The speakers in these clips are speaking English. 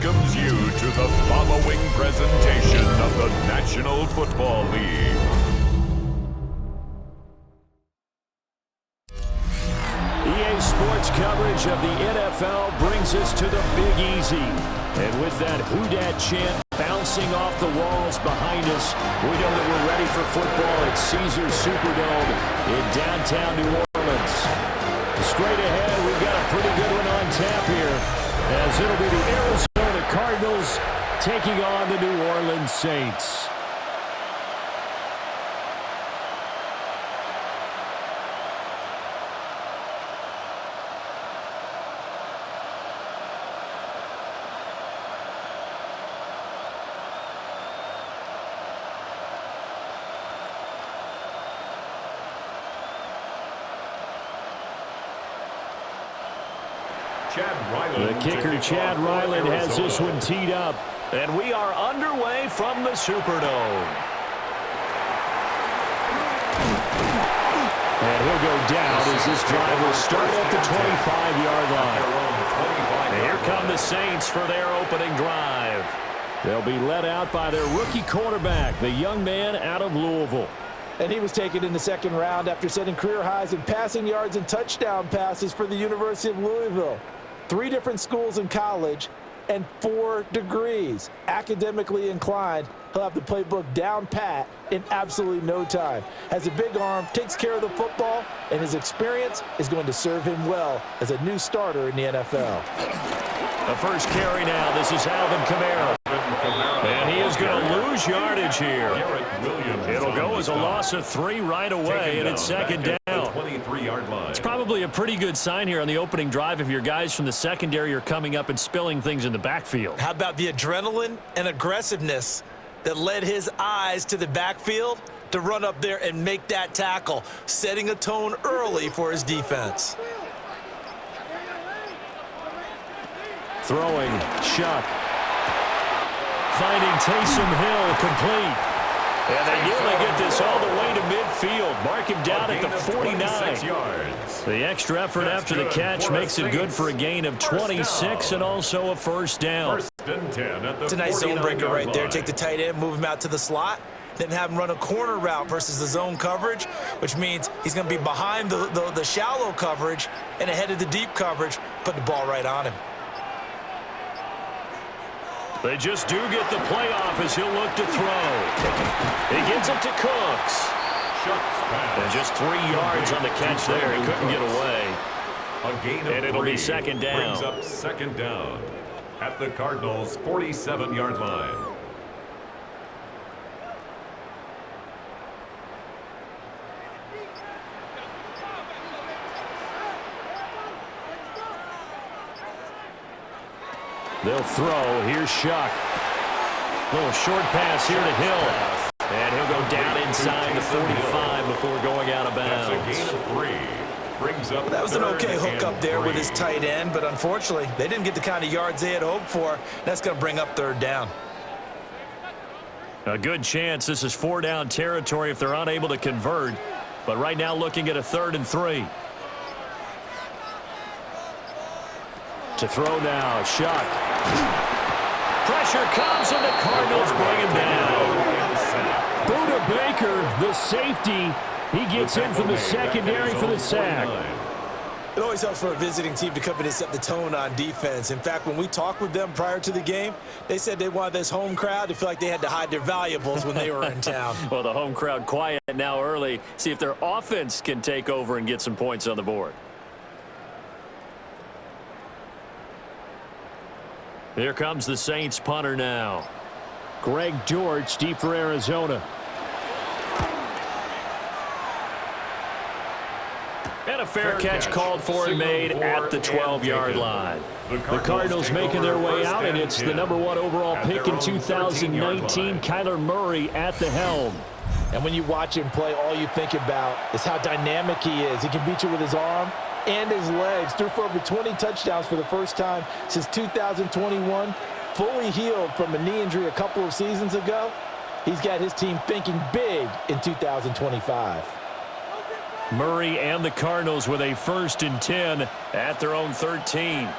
welcomes you to the following presentation of the National Football League. EA Sports coverage of the NFL brings us to the Big Easy. And with that Who Dat chant bouncing off the walls behind us, we know that we're ready for football at Caesars Superdome in downtown New Orleans. Straight ahead, we've got a pretty good one on tap here, as it'll be the Arizona Cardinals taking on the New Orleans Saints. The kicker, Chad Ryland, has this one teed up. And we are underway from the Superdome. And he'll go down as this drive will start at the 25-yard line. And here come the Saints for their opening drive. They'll be led out by their rookie quarterback, the young man out of Louisville. And he was taken in the second round after setting career highs in passing yards and touchdown passes for the University of Louisville. 3 different schools in college and 4 degrees. Academically inclined, he'll have the playbook down pat in absolutely no time. Has a big arm, takes care of the football, and his experience is going to serve him well as a new starter in the NFL. The first carry now. This is Alvin Kamara. And he is going to lose yardage here. It'll go as a loss of 3 right away, and it's second down. It's probably a pretty good sign here on the opening drive if your guys from the secondary are coming up and spilling things in the backfield. How about the adrenaline and aggressiveness that led his eyes to the backfield to run up there and make that tackle, setting a tone early for his defense. Throwing, Shuck. Finding Taysom Hill complete. And they nearly get this all the way to midfield. Mark him down at the 49. The extra effort after the catch makes it good for a gain of 26 and also a first down. It's a nice zone breaker right there. Take the tight end, move him out to the slot, then have him run a corner route versus the zone coverage, which means he's going to be behind the shallow coverage and ahead of the deep coverage, put the ball right on him. They just do get the playoff as he'll look to throw. He gets it to Cooks. And just 3 yards on the catch there. He couldn't get away. And it'll be second down. Brings up second down at the Cardinals' 47-yard line. They'll throw. Here's Shuck. Little short pass here to Hill. And he'll go down inside the 45 before going out of bounds. That's a gain of 3. Brings up that was an okay hook up there with his tight end, but unfortunately, they didn't get the kind of yards they had hoped for. That's going to bring up third down. A good chance this is 4-down territory if they're unable to convert. But right now looking at a 3rd and 3. To throw now, Shuck. Pressure comes and the Cardinals bring him down. Buda Baker, the safety, he gets in from the secondary for the sack. It always helps for a visiting team to come in and set the tone on defense. In fact, when we talked with them prior to the game, they said they wanted this home crowd to feel like they had to hide their valuables when they were in town. Well, the home crowd quiet now early. See if their offense can take over and get some points on the board. Here comes the Saints punter now. Greg George, deep for Arizona. And a fair catch called for and made at the 12-yard line. The Cardinals making their way out, and it's the number 1 overall pick in 2019, Kyler Murray at the helm. And when you watch him play, all you think about is how dynamic he is. He can beat you with his arm and his legs. Threw for over 20 touchdowns for the first time since 2021. Fully healed from a knee injury a couple of seasons ago. He's got his team thinking big in 2025. Murray and the Cardinals with a 1st and 10 at their own 13.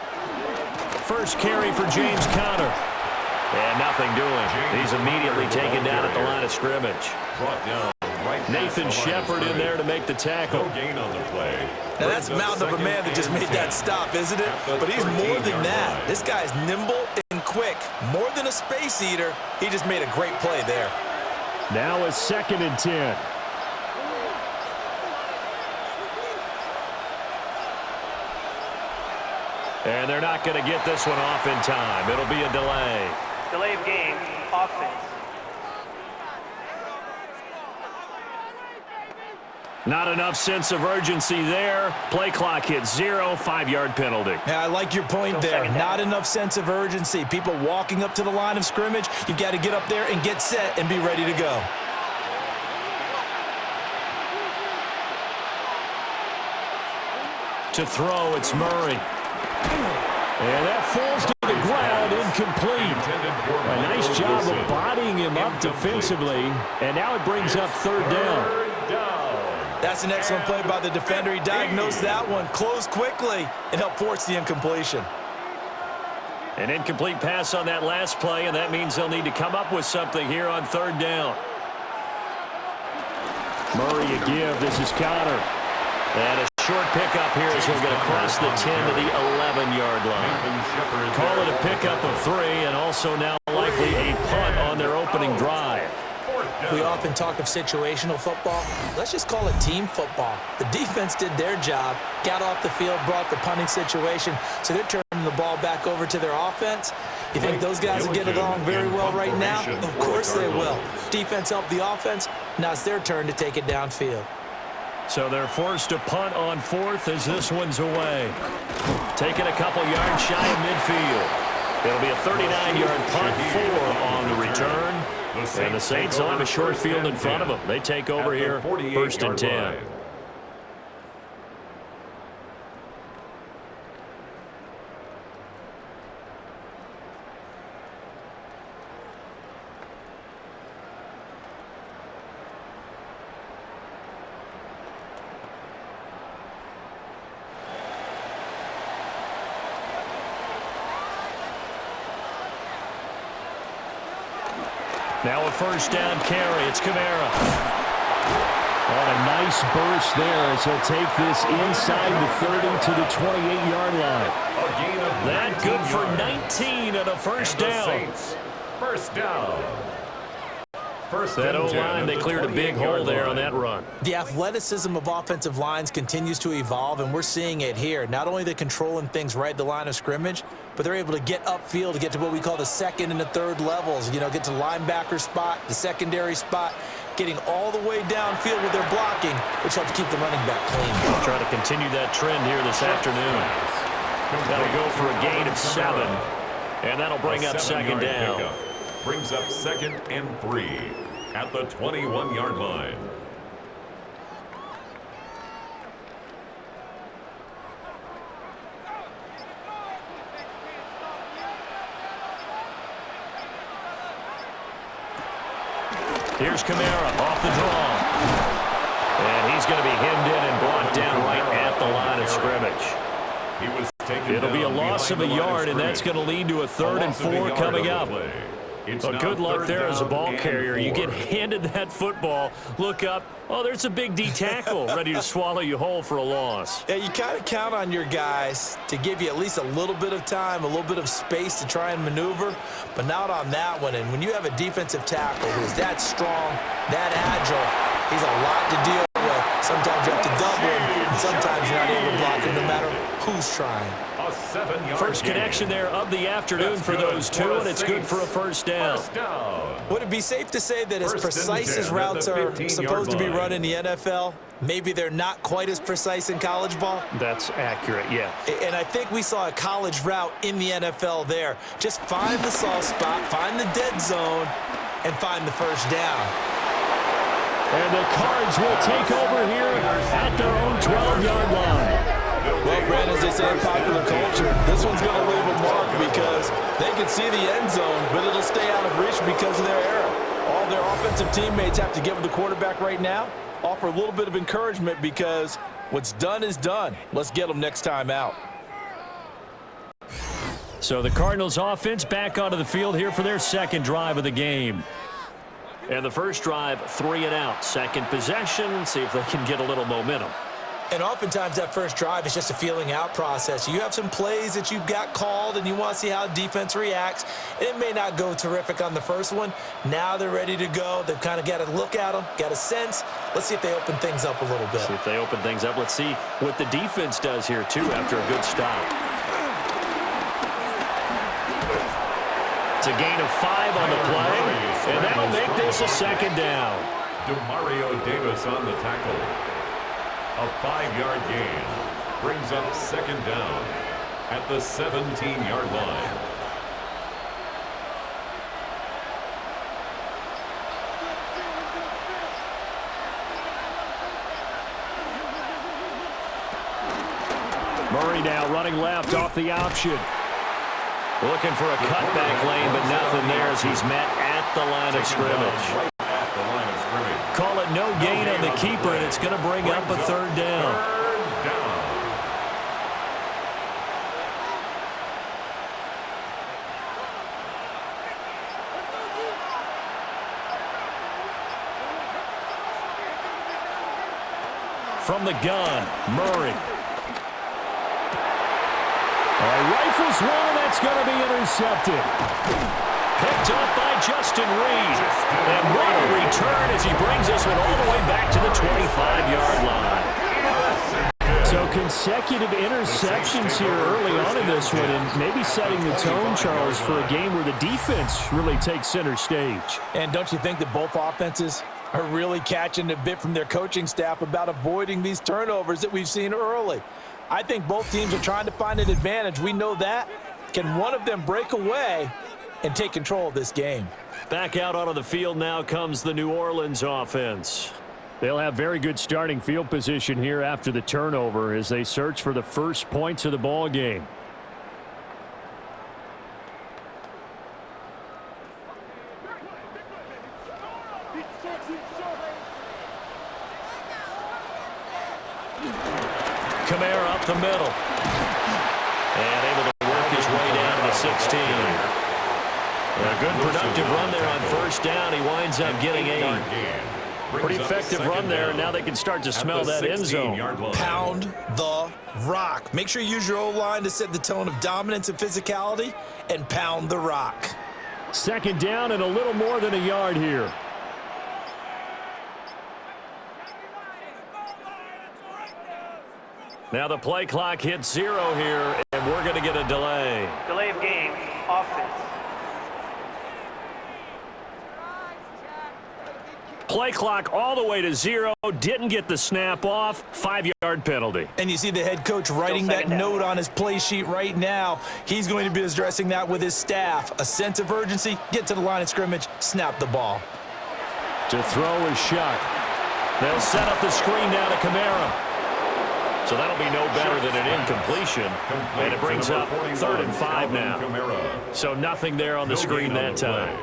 First carry for James Conner. And nothing doing. He's immediately taken down at the line of scrimmage. Nathan Shepard in there to make the tackle. Now that's mountain of a man that just made that stop, isn't it? But he's more than that. This guy's nimble and quick. More than a space eater. He just made a great play there. Now a 2nd and 10. And they're not going to get this one off in time. It'll be a delay. Delay of game, offense. Not enough sense of urgency there. Play clock hits 0, 5-yard penalty. Yeah, I like your point there. Not enough sense of urgency. People walking up to the line of scrimmage, you've got to get up there and get set and be ready to go. To throw, it's Murray. And that falls to the ground, incomplete. A nice job of bodying him up defensively. And now it brings up 3rd down. That's an excellent play by the defender. He diagnosed that one, closed quickly, and helped force the incompletion. An incomplete pass on that last play, and that means they'll need to come up with something here on 3rd down. Murray a give. This is Conner. And a short pickup here as he'll get across the 10 to the 11-yard line. Call it a pickup of 3, and also now likely a punt on their opening drive. We often talk of situational football. Let's just call it team football. The defense did their job, got off the field, brought the punting situation, so they're turning the ball back over to their offense. You think those guys will get along very well right now? Of course they will. Defense helped the offense. Now it's their turn to take it downfield. So they're forced to punt on 4th as this one's away. Taking a couple yards shy of midfield. It'll be a 39-yard punt, 4 on the return. And the Saints will have a short field in front of them. They take over here, 1st and 10. Now a 1st down carry. It's Kamara. And a nice burst there as he'll take this inside the 30 to the 28-yard line. That good for 19 and a 1st down. 1st down. That O-line, they cleared a big hole there on that run. The athleticism of offensive lines continues to evolve, and we're seeing it here. Not only they're controlling things right at the line of scrimmage, but they're able to get upfield to get to what we call the 2nd and the 3rd levels. You know, get to linebacker spot, the secondary spot, getting all the way downfield with their blocking, which helps keep the running back clean. We'll try to continue that trend here this afternoon. That'll go for a gain of 7, and that'll bring up 2nd down. Brings up 2nd and 3 at the 21-yard line. Here's Kamara off the draw. And he's going to be hemmed in and brought down right at the line of scrimmage. It'll be a loss of a yard, and that's going to lead to a 3rd and 4 coming up. But good luck there as a ball carrier. You get handed that football, look up, oh, there's a big D tackle ready to swallow you whole for a loss. Yeah, you kind of count on your guys to give you at least a little bit of time, a little bit of space to try and maneuver, but not on that one. And when you have a defensive tackle who's that strong, that agile, he's a lot to deal with. Sometimes you have to double him, and sometimes you're not able to block him no matter who's trying. First connection there of the afternoon for those two, and it's good for a 1st down. Would it be safe to say that as precise as routes are supposed to be run in the NFL, maybe they're not quite as precise in college ball? That's accurate, yeah. And I think we saw a college route in the NFL there. Just find the soft spot, find the dead zone, and find the 1st down. And the Cards will take over here at their own 12-yard line. Well, Brandon, as they say in popular culture, this one's going to leave a mark because they can see the end zone, but it'll stay out of reach because of their error. All their offensive teammates have to give the quarterback right now, offer a little bit of encouragement because what's done is done. Let's get them next time out. So the Cardinals offense back onto the field here for their second drive of the game. And the first drive, 3 and out. Second possession, see if they can get a little momentum. And oftentimes that first drive is just a feeling out process. You have some plays that you've got called and you want to see how defense reacts. It may not go terrific on the first one. Now they're ready to go. They've kind of got to look at them, got a sense. Let's see if they open things up a little bit. See if they open things up. Let's see what the defense does here, too, after a good stop. It's a gain of 5 on the play, and that'll make this a second down. DeMario Davis on the tackle. A 5-yard gain brings up second down at the 17-yard line. Murray now running left off the option. Looking for a cutback lane, but nothing there as he's met at the line of scrimmage. Call it no gain on the keeper, and it's going to bring up a third down. From the gun, Murray. Rifles one, that's going to be intercepted. Picked up by Justin Reed. And what a return as he brings this one all the way back to the 25-yard line. So consecutive interceptions here early on in this one, and maybe setting the tone, Charles, for a game where the defense really takes center stage. And don't you think that both offenses are really catching a bit from their coaching staff about avoiding these turnovers that we've seen early? I think both teams are trying to find an advantage. We know that. Can one of them break away and take control of this game? Back out onto the field now comes the New Orleans offense. They'll have very good starting field position here after the turnover as they search for the first points of the ball game. Kamara up the middle. And able to work his way down to the 16. A good productive run there on first down. He winds up getting 8. Pretty effective run there, and now they can start to smell that end zone. Pound the rock. Make sure you use your O-line to set the tone of dominance and physicality, and pound the rock. Second down and a little more than a yard here. Now the play clock hits 0 here, and we're going to get a delay. Delay of game, offense. Play clock all the way to 0. Didn't get the snap off. 5-yard penalty. And you see the head coach writing that note on his play sheet right now. He's going to be addressing that with his staff. A sense of urgency, get to the line of scrimmage, snap the ball. To throw is Shuck. They'll set up the screen now to Kamara. So that'll be no better than an incompletion. And it brings up 3rd and 5 now. So nothing there on the screen that time.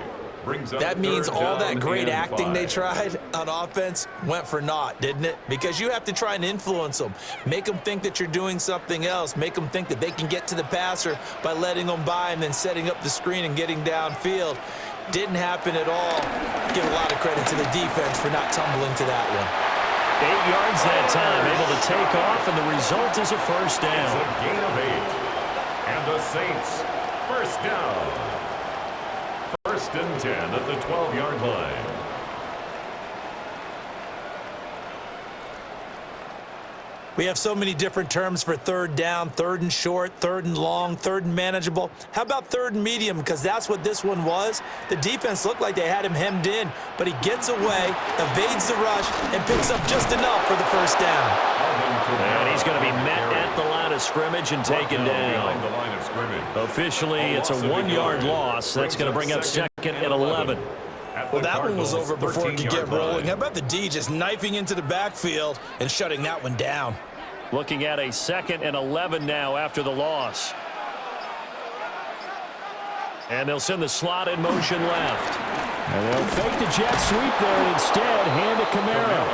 That means all that great acting they tried on offense went for naught, didn't it? Because you have to try and influence them. Make them think that you're doing something else. Make them think that they can get to the passer by letting them by and then setting up the screen and getting downfield. Didn't happen at all. Give a lot of credit to the defense for not tumbling to that one. 8 yards that time, able to take off, and the result is a first down. It's a gain of 8. And the Saints, first down. 1st and 10 at the 12-yard line. We have so many different terms for third down, 3rd and short, 3rd and long, 3rd and manageable. How about 3rd and medium? Because that's what this one was. The defense looked like they had him hemmed in, but he gets away, evades the rush, and picks up just enough for the first down. And he's going to be met at the line of scrimmage and taken down. Officially, it's a 1-yard loss. That's going to bring up 2nd and 11. Well, that one was over before it could get rolling. How about the D just knifing into the backfield and shutting that one down? Looking at a 2nd and 11 now after the loss. And they'll send the slot in motion left. And they'll fake the jet sweep there and instead hand to Kamara.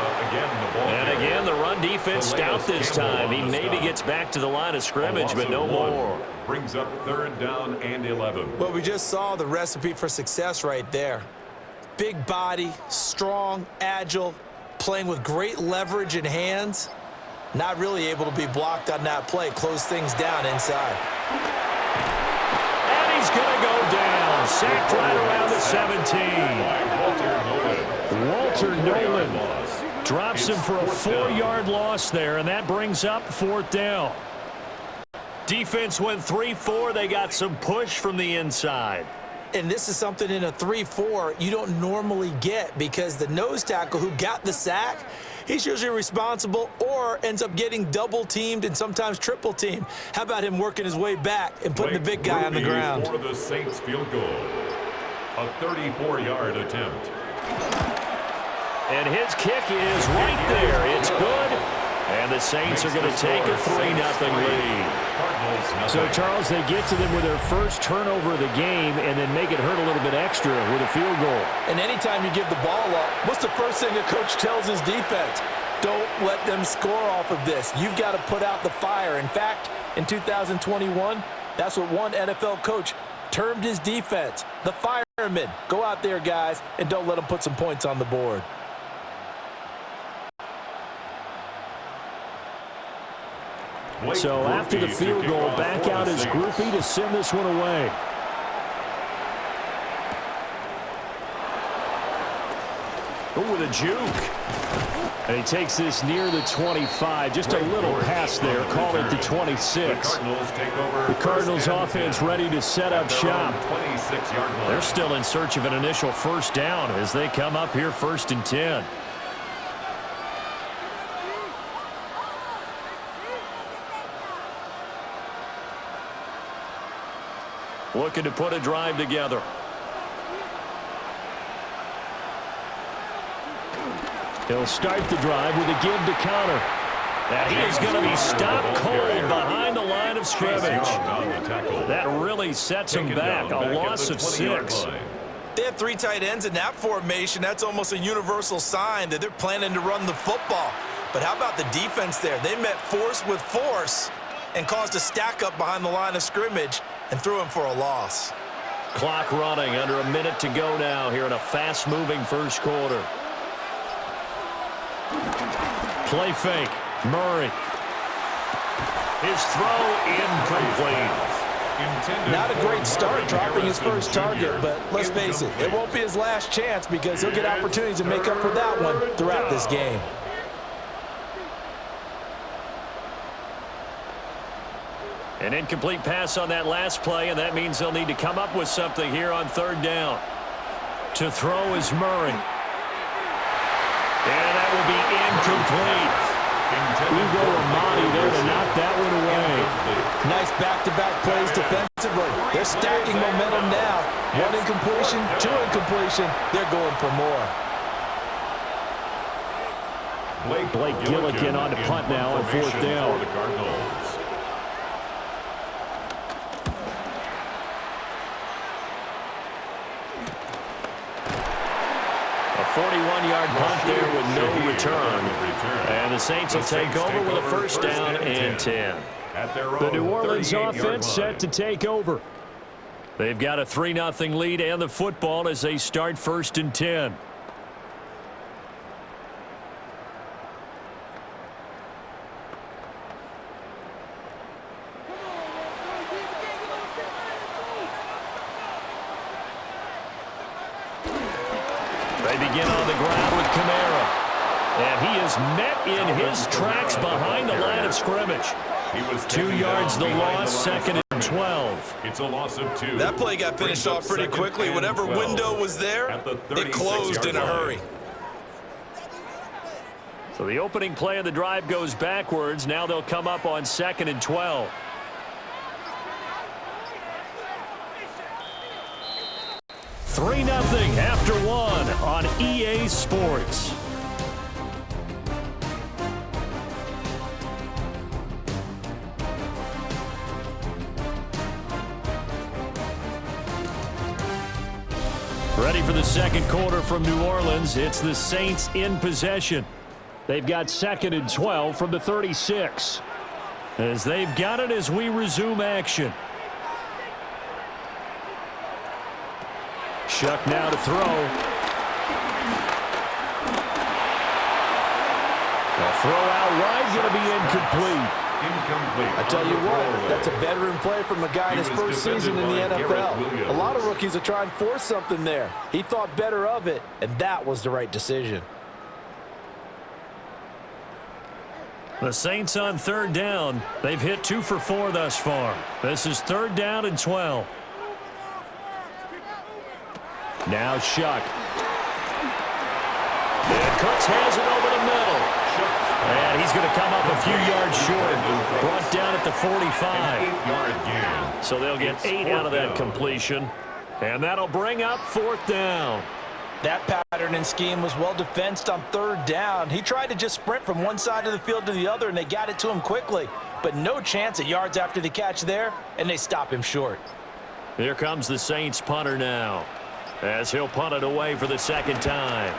And again, the run defense stout this time. He maybe gets back to the line of scrimmage, but no more. Brings up 3rd down and 11. Well, we just saw the recipe for success right there. Big body, strong, agile, playing with great leverage in hands. Not really able to be blocked on that play. Close things down inside. And he's going to go down. Sacked right around the 17. Walter Nolan drops him for a 4-yard loss there, and that brings up 4th down. Defense went 3-4. They got some push from the inside. And this is something in a 3-4 you don't normally get because the nose tackle who got the sack, he's usually responsible or ends up getting double-teamed and sometimes triple-teamed. How about him working his way back and putting the big guy on the ground? For the Saints field goal. A 34-yard attempt. And his kick is right there. It's good. And the Saints are going to take a 3-0 lead. So, Charles, they get to them with their first turnover of the game and then make it hurt a little bit extra with a field goal. And anytime you give the ball up, what's the first thing a coach tells his defense? Don't let them score off of this. You've got to put out the fire. In fact, in 2021, that's what one NFL coach termed his defense, the firemen. Go out there, guys, and don't let them put some points on the board. So after the field goal, back out is Groupie to send this one away. Oh, with a juke. And he takes this near the 25. Just a little pass there. Call it the 26. The Cardinals offense ready to set up shop. They're still in search of an initial first down as they come up here 1st and 10. Looking to put a drive together. He'll start the drive with a give to counter. And he is going to be stopped cold behind the line of scrimmage. That really sets him back. A loss of 6. They have 3 tight ends in that formation. That's almost a universal sign that they're planning to run the football. But how about the defense there? They met force with force and caused a stack up behind the line of scrimmage and threw him for a loss. Clock running, under a minute to go now here in a fast-moving first quarter. Play fake. Murray. His throw incomplete. Not a great start dropping his first target, but let's face it, it won't be his last chance because he'll get opportunities to make up for that one throughout this game. An incomplete pass on that last play, and that means they'll need to come up with something here on 3rd down. To throw is Murray. And that will be incomplete. Ugo Amadi there to knock that one away. Nice back-to-back plays defensively. They're stacking momentum now. 1 incompletion, 2 incompletion. They're going for more. Blake Gillikin on to punt now on 4th down. A 41-yard punt there with no return. And the Saints will take over with a 1st down and 10. The New Orleans offense set to take over. They've got a 3-0 lead and the football as they start 1st and 10. They begin on the ground with Kamara. And he is met in his tracks behind the line of scrimmage. 2 yards the loss, 2nd and 12. It's a loss of 2. That play got finished off pretty quickly. Whatever window was there, it closed in a hurry. So the opening play of the drive goes backwards. Now they'll come up on 2nd and 12. Three 3-0 after 1 on EA Sports. Ready for the second quarter from New Orleans. It's the Saints in possession. They've got 2nd and 12 from the 36. As they've got it as we resume action. Shuck now to throw. A throw out wide, going to be incomplete. I tell you what, that's a veteran play from a guy in his first season in the NFL. A lot of rookies are trying to force something there. He thought better of it, and that was the right decision. The Saints on 3rd down. They've hit 2 for 4 thus far. This is 3rd down and 12. Now Shuck. And Cooks has it over the middle. And he's going to come up a few yards short. Brought down at the 45. So they'll get 8 out of that completion. And that'll bring up 4th down. That pattern and scheme was well defensed on 3rd down. He tried to just sprint from one side of the field to the other, and they got it to him quickly. But no chance at yards after the catch there, and they stop him short. Here comes the Saints punter now, as he'll punt it away for the 2nd time.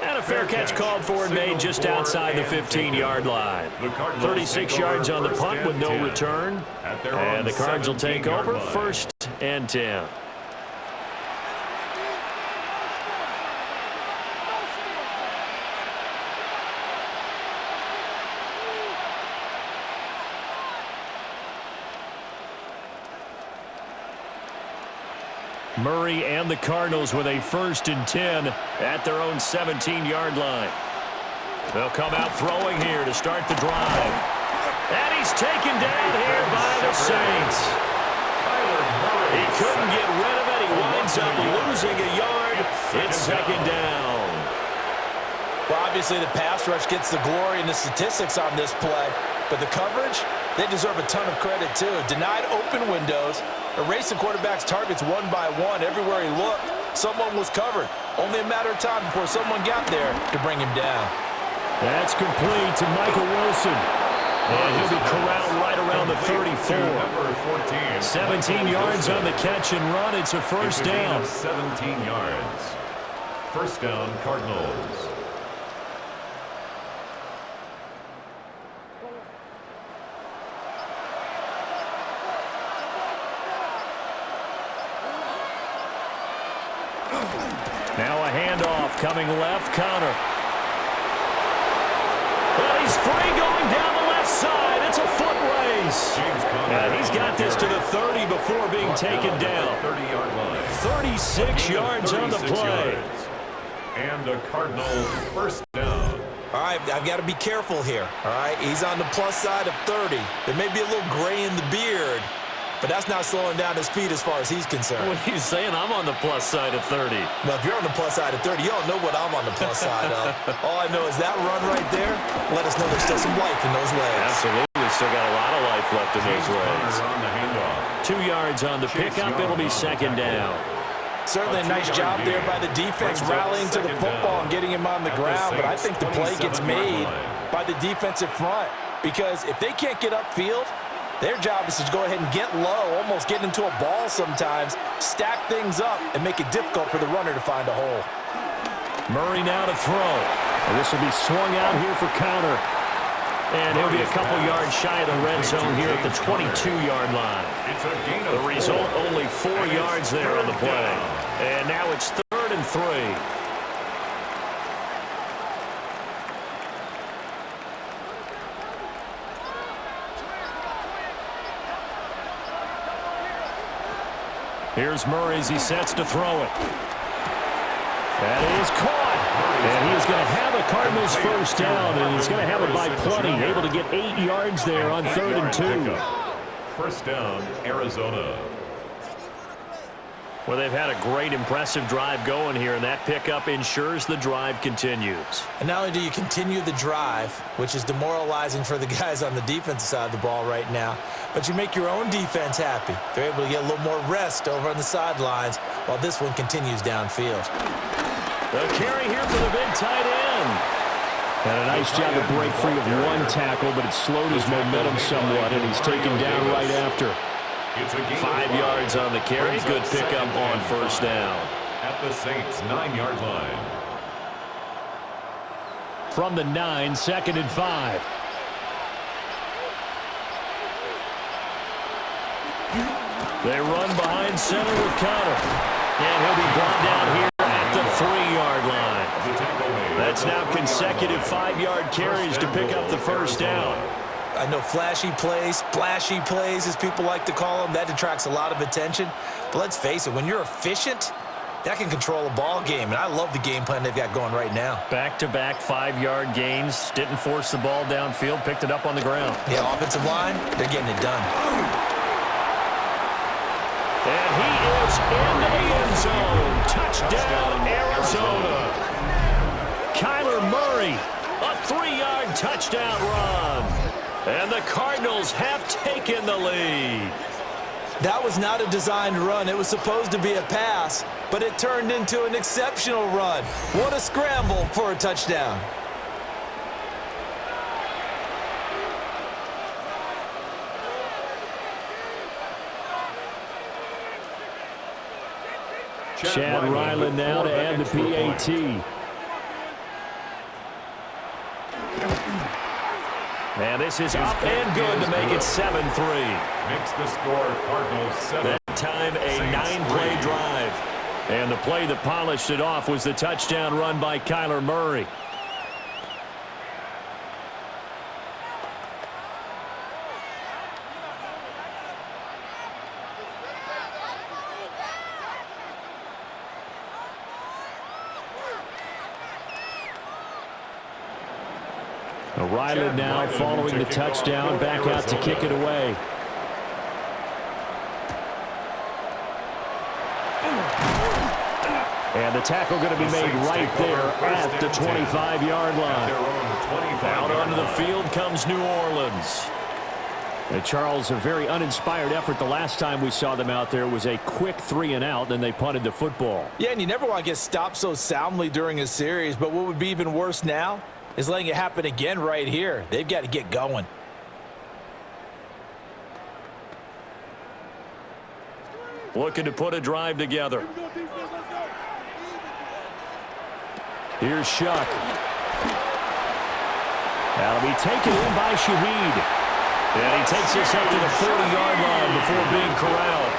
And a fair catch called for and made just outside the 15-yard line. 36 yards on the punt with no return. And the Cards will take over 1st and 10. Murray and the Cardinals with a 1st and 10 at their own 17-yard line. They'll come out throwing here to start the drive. And he's taken down here by the Saints. He couldn't get rid of it. He winds up losing a yard. It's 2nd down. Well, obviously the pass rush gets the glory and the statistics on this play. But the coverage, they deserve a ton of credit too. Denied open windows. Erased the quarterback's targets one by one. Everywhere he looked, someone was covered. Only a matter of time before someone got there to bring him down. That's complete to Michael Wilson. And he'll be corralled right around the 34. 17 yards on the catch and run. It's a 1st down. 17 yards. 1st down, Cardinals. Now a handoff coming left, Connor. Well, he's free going down the left side. It's a foot race. And he's got this to the 30 before being taken down. 36 yards on the play. And a Cardinal 1st down. All right, I've got to be careful here. All right, he's on the plus side of 30. There may be a little gray in the beard, but that's not slowing down his speed as far as he's concerned. What are you saying? I'm on the plus side of 30. Well, if you're on the plus side of 30, you don't know what I'm on the plus side of. All I know is that run right there, let us know there's still some life in those legs. Absolutely. Still got a lot of life left in those legs. On the handoff. 2 yards on the pickup. It'll be 2nd down. Certainly a nice job there by the defense rallying to the football and getting him on the ground. But I think the play gets made by the defensive front. Because if they can't get upfield, their job is to go ahead and get low, almost get into a ball sometimes, stack things up, and make it difficult for the runner to find a hole. Murray now to throw. And this will be swung out here for counter. And he'll be a couple yards shy of the red zone here at the 22-yard line. The result, only 4 yards there on the play. And now it's 3rd and 3. Here's Murray as he sets to throw it. That is caught. And he's going to have a Cardinals 1st down, and he's going to have it by plenty. Able to get 8 yards there on 3rd and 2. 1st down, Arizona. Well, they've had a great, impressive drive going here, and that pickup ensures the drive continues. And not only do you continue the drive, which is demoralizing for the guys on the defensive side of the ball right now, but you make your own defense happy. They're able to get a little more rest over on the sidelines while this one continues downfield. The carry here for the big tight end. And a nice job to break free of one tackle, but it slowed his momentum somewhat, and he's taken down right after. It's a gain 5 yards on the carry. Good pickup on first down. At the Saints' 9-yard line. From the 9, 2nd and 5. They run behind center with Connor. And he'll be brought down here at the 3-yard line. That's now consecutive 5-yard carries to pick up the first down. I know flashy plays, splashy plays, as people like to call them, that attracts a lot of attention. But let's face it, when you're efficient, that can control a ball game. And I love the game plan they've got going right now. Back-to-back 5-yard gains. Didn't force the ball downfield. Picked it up on the ground. Yeah, offensive line, they're getting it done. And he is in the end zone. Touchdown, Arizona. Kyler Murray, a 3-yard touchdown run. And the Cardinals have taken the lead. That was not a designed run. It was supposed to be a pass, but it turned into an exceptional run. What a scramble for a touchdown. Chad Ryland now to add the PAT. And this is up and good to make it 7-3. Makes the score Cardinals 7. That time a 9-play drive. And the play that polished it off was the touchdown run by Kyler Murray. Ryland now following the touchdown, back out to kick it away. And the tackle going to be made right there at the 25-yard line. Out onto the field comes New Orleans. And Charles, a very uninspired effort the last time we saw them out there was a quick 3-and-out, then they punted the football. Yeah, and you never want to get stopped so soundly during a series, but what would be even worse now is letting it happen again right here. They've got to get going. Looking to put a drive together. Here's Shuck. That'll be taken in by Shaheed. And he takes us up to the 40-yard line before being corralled.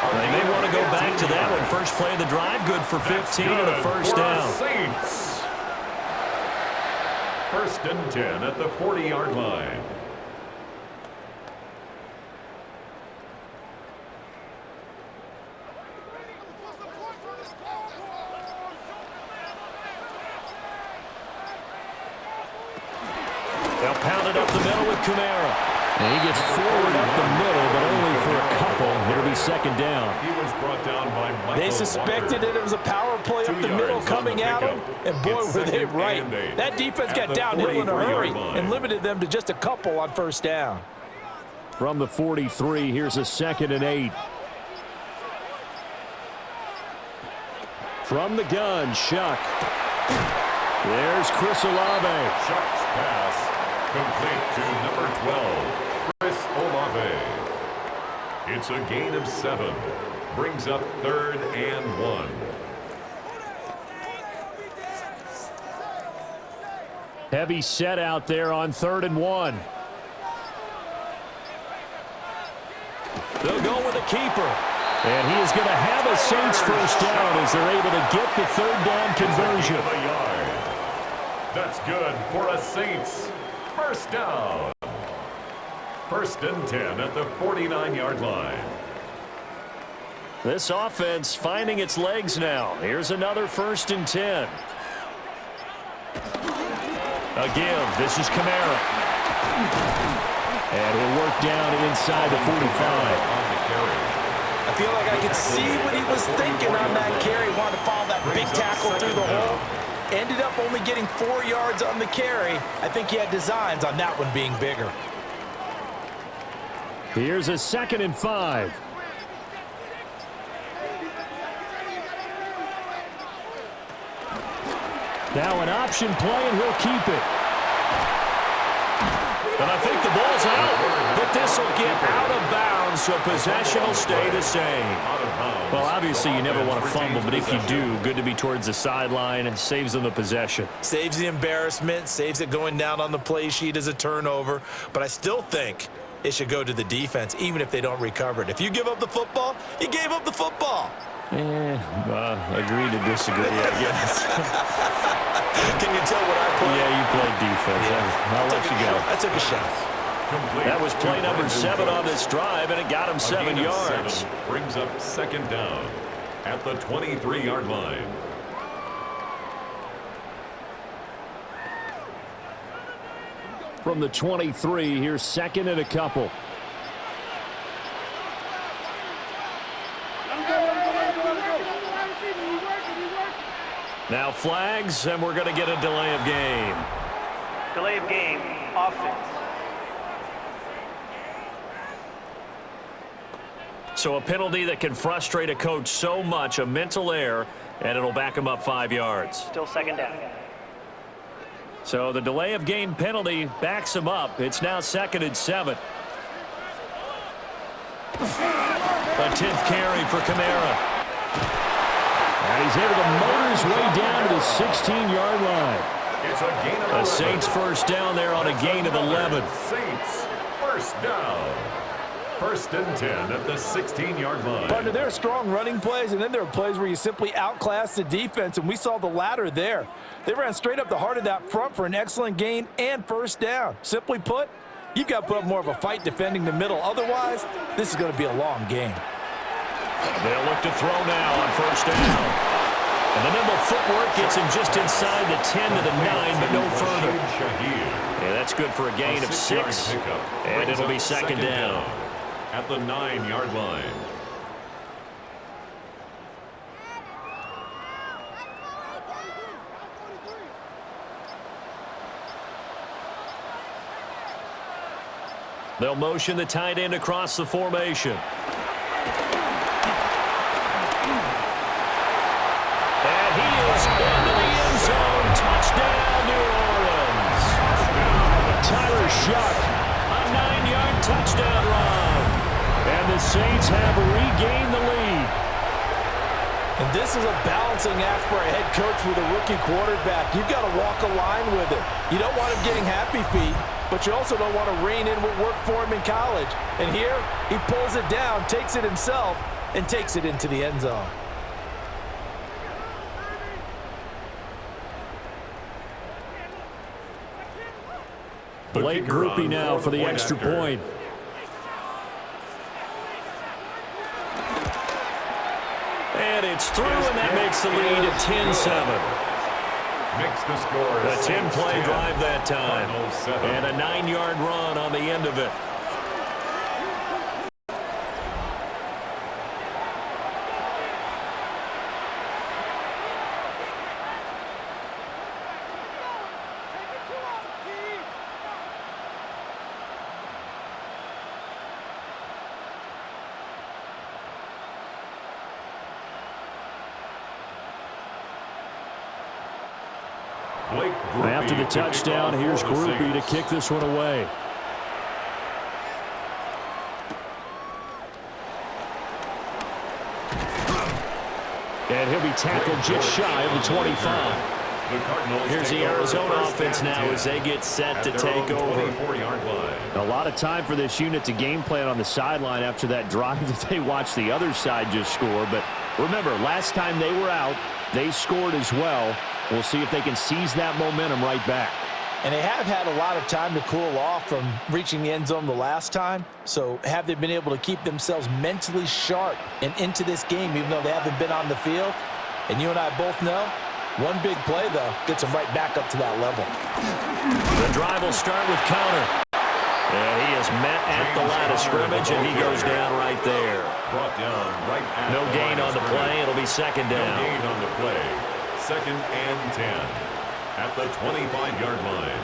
They may want to go back to that one. First play of the drive, good for 15 and a first down. Saints. First and 10 at the 40-yard line. They'll pound it up the middle with Kamara. And he gets forward up the middle, but only for a couple. It'll be second down. He was brought down by Michael They suspected Walker. it was a power play up the middle coming at them, and boy, were they right. That defense got downhill in a hurry and limited them to just a couple on first down. From the 43, here's a 2nd and 8. From the gun, Shuck. There's Chris Olave. Shuck's pass complete to number 12, Chris Olave. It's a gain of 7. Brings up 3rd and 1. Heavy set out there on 3rd and 1. They'll go with a keeper. And he is going to have a Saints first down as they're able to get the 3rd down conversion. A yard. That's good for a Saints first down. First and 10 at the 49-yard line. This offense finding its legs now. Here's another 1st and 10. A give. This is Kamara. And he'll work down inside the 45. I feel like I could see what he was thinking on that carry. Wanted to follow that big tackle through the hole. Ended up only getting 4 yards on the carry. I think he had designs on that one being bigger. Here's a 2nd and 5. Now an option play, and he'll keep it. And I think the ball's out, but this will get out of bounds so possession will stay the same. Well, obviously you never want to fumble, but if you do, good to be towards the sideline. It saves them the possession. Saves the embarrassment, saves it going down on the play sheet as a turnover. But I still think it should go to the defense, even if they don't recover it. If you give up the football, you gave up the football. Agree to disagree, I guess. Can you tell what I played? Yeah, you played defense. Yeah. I'll let you go. I took a shot. That was play number 7 on this drive, and it got him 7 yards. Brings up second down at the 23-yard line. From the 23, here's second and a couple. Now flags, and we're going to get a delay of game. Delay of game, offense. So a penalty that can frustrate a coach so much, a mental error, and it'll back him up 5 yards. Still second down. So the delay of game penalty backs him up. It's now 2nd and 7. A 10th carry for Kamara. And he's able to motor his way down to the 16-yard line. It's a gain of 11. The Saints first down there on a gain of 11. Saints first down. 1st and 10 at the 16-yard line. Partner, there are strong running plays, and then there are plays where you simply outclass the defense, and we saw the latter there. They ran straight up the heart of that front for an excellent gain and first down. Simply put, you've got to put up more of a fight defending the middle. Otherwise, this is going to be a long game. They'll look to throw now on first down. And the nimble footwork gets him just inside the 10 to the 9, but no further. Yeah, that's good for a gain of 6, and it'll be second down. At the 9-yard line. They'll motion the tight end across the formation. And he is into the end zone. Touchdown, New Orleans. Tyler Shuck, a 9-yard touchdown run. And the Saints have regained the lead. And this is a balancing act for a head coach with a rookie quarterback. You've got to walk a line with it. You don't want him getting happy feet, but you also don't want to rein in what worked for him in college. And here, he pulls it down, takes it himself, and takes it into the end zone. Late groupie now for the extra point. And it's through, and that makes the lead at 10-7. Makes the score. A 10-play drive that time. And a 9-yard run on the end of it. After the touchdown, here's Groupie to kick this one away. And he'll be tackled just shy of the 25. Here's the Arizona offense now as they get set to take over. A lot of time for this unit to game plan on the sideline after that drive that they watched the other side just score. But remember, last time they were out, they scored as well. We'll see if they can seize that momentum right back. And they have had a lot of time to cool off from reaching the end zone the last time. So have they been able to keep themselves mentally sharp and into this game, even though they haven't been on the field? And you and I both know, one big play, though, gets them right back up to that level. The drive will start with counter. And he is met at the line of scrimmage, and he goes down right there. No gain on the play. It'll be second down. No gain on the play. 2nd and 10 at the 25-yard line.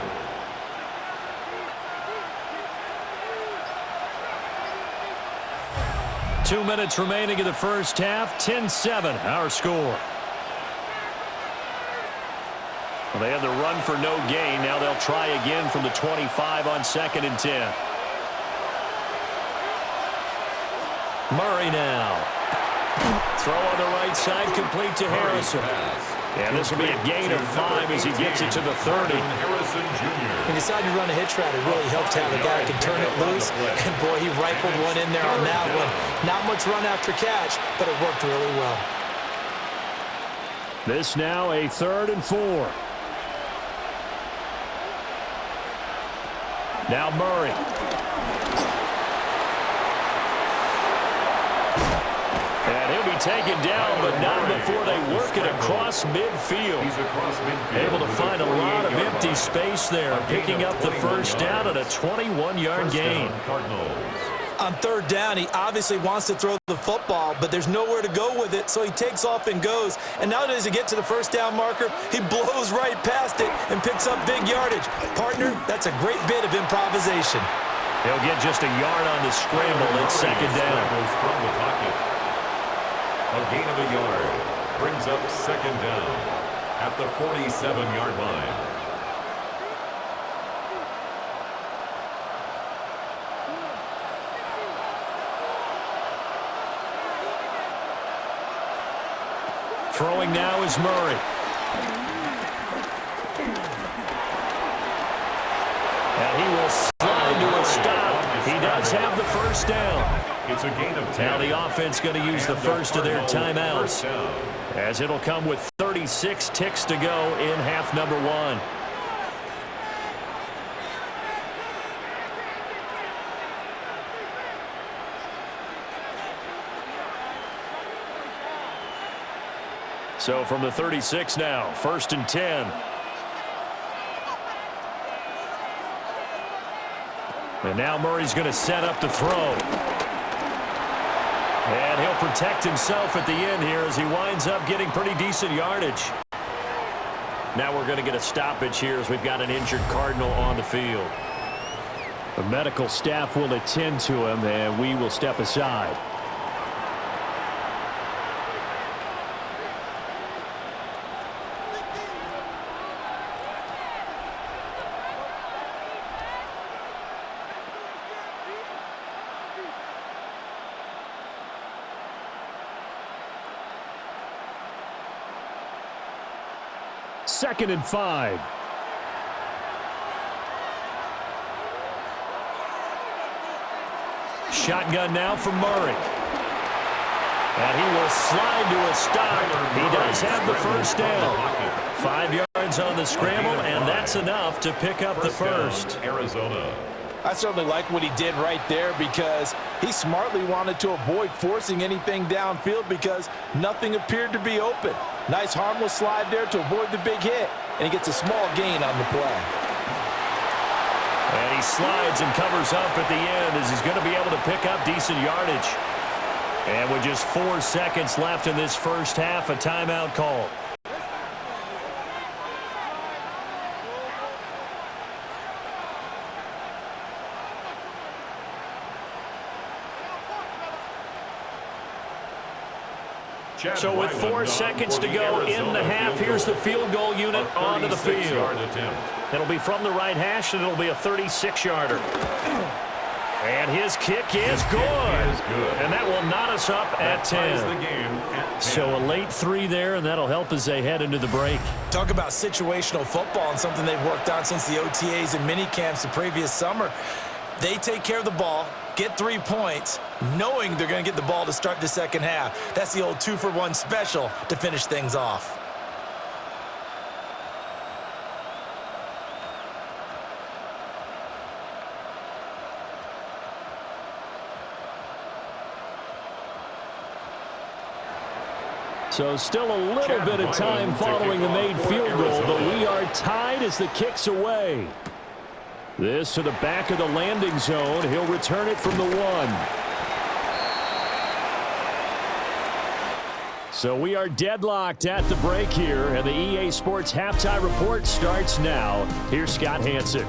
Two minutes remaining in the first half. 10-7, our score. Well, they had the run for no gain. Now they'll try again from the 25 on 2nd and 10. Murray now. Throw on the right side, complete to Harrison. And this will be a gain of 5 as he gets it to the 30. Harrison Jr. He decided to run a hitch route. It really helps to have a guy who can turn it loose. And, boy, he rifled one in there on that one. Not much run after catch, but it worked really well. This now a 3rd and 4. Now Murray. And he'll be taken down, but not before they work it across midfield. Able to find a lot of empty space there, picking up the first down at a 21-yard gain. Cardinals. On 3rd down, he obviously wants to throw the football, but there's nowhere to go with it, so he takes off and goes. And now does he get to the first down marker? He blows right past it and picks up big yardage. Partner, that's a great bit of improvisation. He'll get just a yard on the scramble at 2nd down. From the pocket. A gain of a yard brings up 2nd down at the 47-yard line. Throwing now is Murray. And he will slide to a stop. He does have the first down. It's a gain of 10. Now the offense going to use the first of their timeouts, as it'll come with 36 ticks to go in half number 1. So from the 36 now, 1st and 10. And now Murray's going to set up to throw. And he'll protect himself at the end here as he winds up getting pretty decent yardage. Now we're going to get a stoppage here as we've got an injured Cardinal on the field. The medical staff will attend to him, and we will step aside. Second and 5. Shotgun now for Murray. And he will slide to a stop. He does have the first down. 5 yards on the scramble, and that's enough to pick up the first. Arizona. I certainly like what he did right there because he smartly wanted to avoid forcing anything downfield because nothing appeared to be open. Nice harmless slide there to avoid the big hit, and he gets a small gain on the play. And he slides and covers up at the end as he's going to be able to pick up decent yardage. And with just 4 seconds left in this first half, a timeout call. So with 4 seconds to go in the half, here's the field goal unit onto the field. It'll be from the right hash, and it'll be a 36-yarder. And his kick is good. And that will knot us up at 10. So a late 3 there, and that'll help as they head into the break. Talk about situational football and something they've worked on since the OTAs and mini camps the previous summer. They take care of the ball, get 3 points, knowing they're going to get the ball to start the second half. That's the old 2-for-1 special to finish things off. So still a little bit of time following the made field goal, but we are tied as the kick's away. This to the back of the landing zone. He'll return it from the 1. So we are deadlocked at the break here, and the EA Sports Halftime Report starts now. Here's Scott Hanson.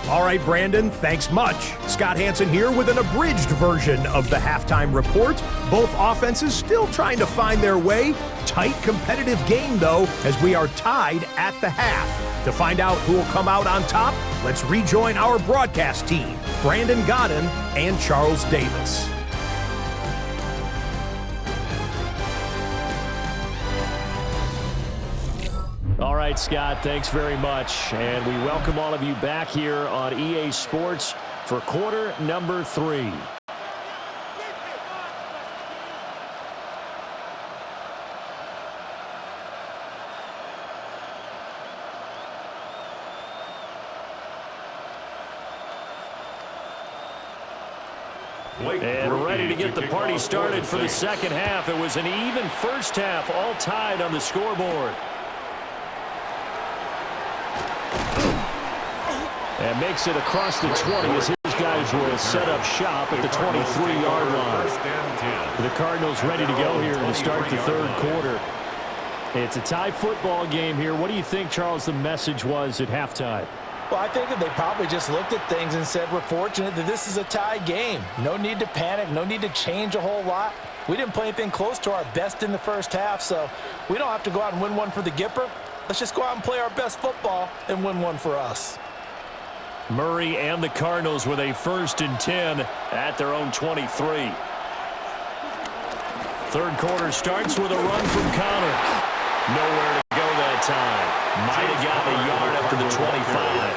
All right, Brandon, thanks much. Scott Hanson here with an abridged version of the Halftime Report. Both offenses still trying to find their way. Tight, competitive game, though, as we are tied at the half. To find out who will come out on top, let's rejoin our broadcast team, Brandon Godden and Charles Davis. right, Scott, thanks very much. And we welcome all of you back here on EA Sports for quarter number 3. And we're ready to get the party started for the second half. It was an even first half, all tied on the scoreboard. And makes it across the 20 as his guys will set up shop at the 23-yard line. The Cardinals ready to go here to start the third quarter. It's a tie football game here. What do you think, Charles, the message was at halftime? Well, I think that they probably just looked at things and said, we're fortunate that this is a tie game. No need to panic. No need to change a whole lot. We didn't play anything close to our best in the first half, so we don't have to go out and win one for the Gipper. Let's just go out and play our best football and win one for us. Murray and the Cardinals with a 1st and 10 at their own 23. Third quarter starts with a run from Connor. Nowhere to go that time. Might have got a yard up to the 25.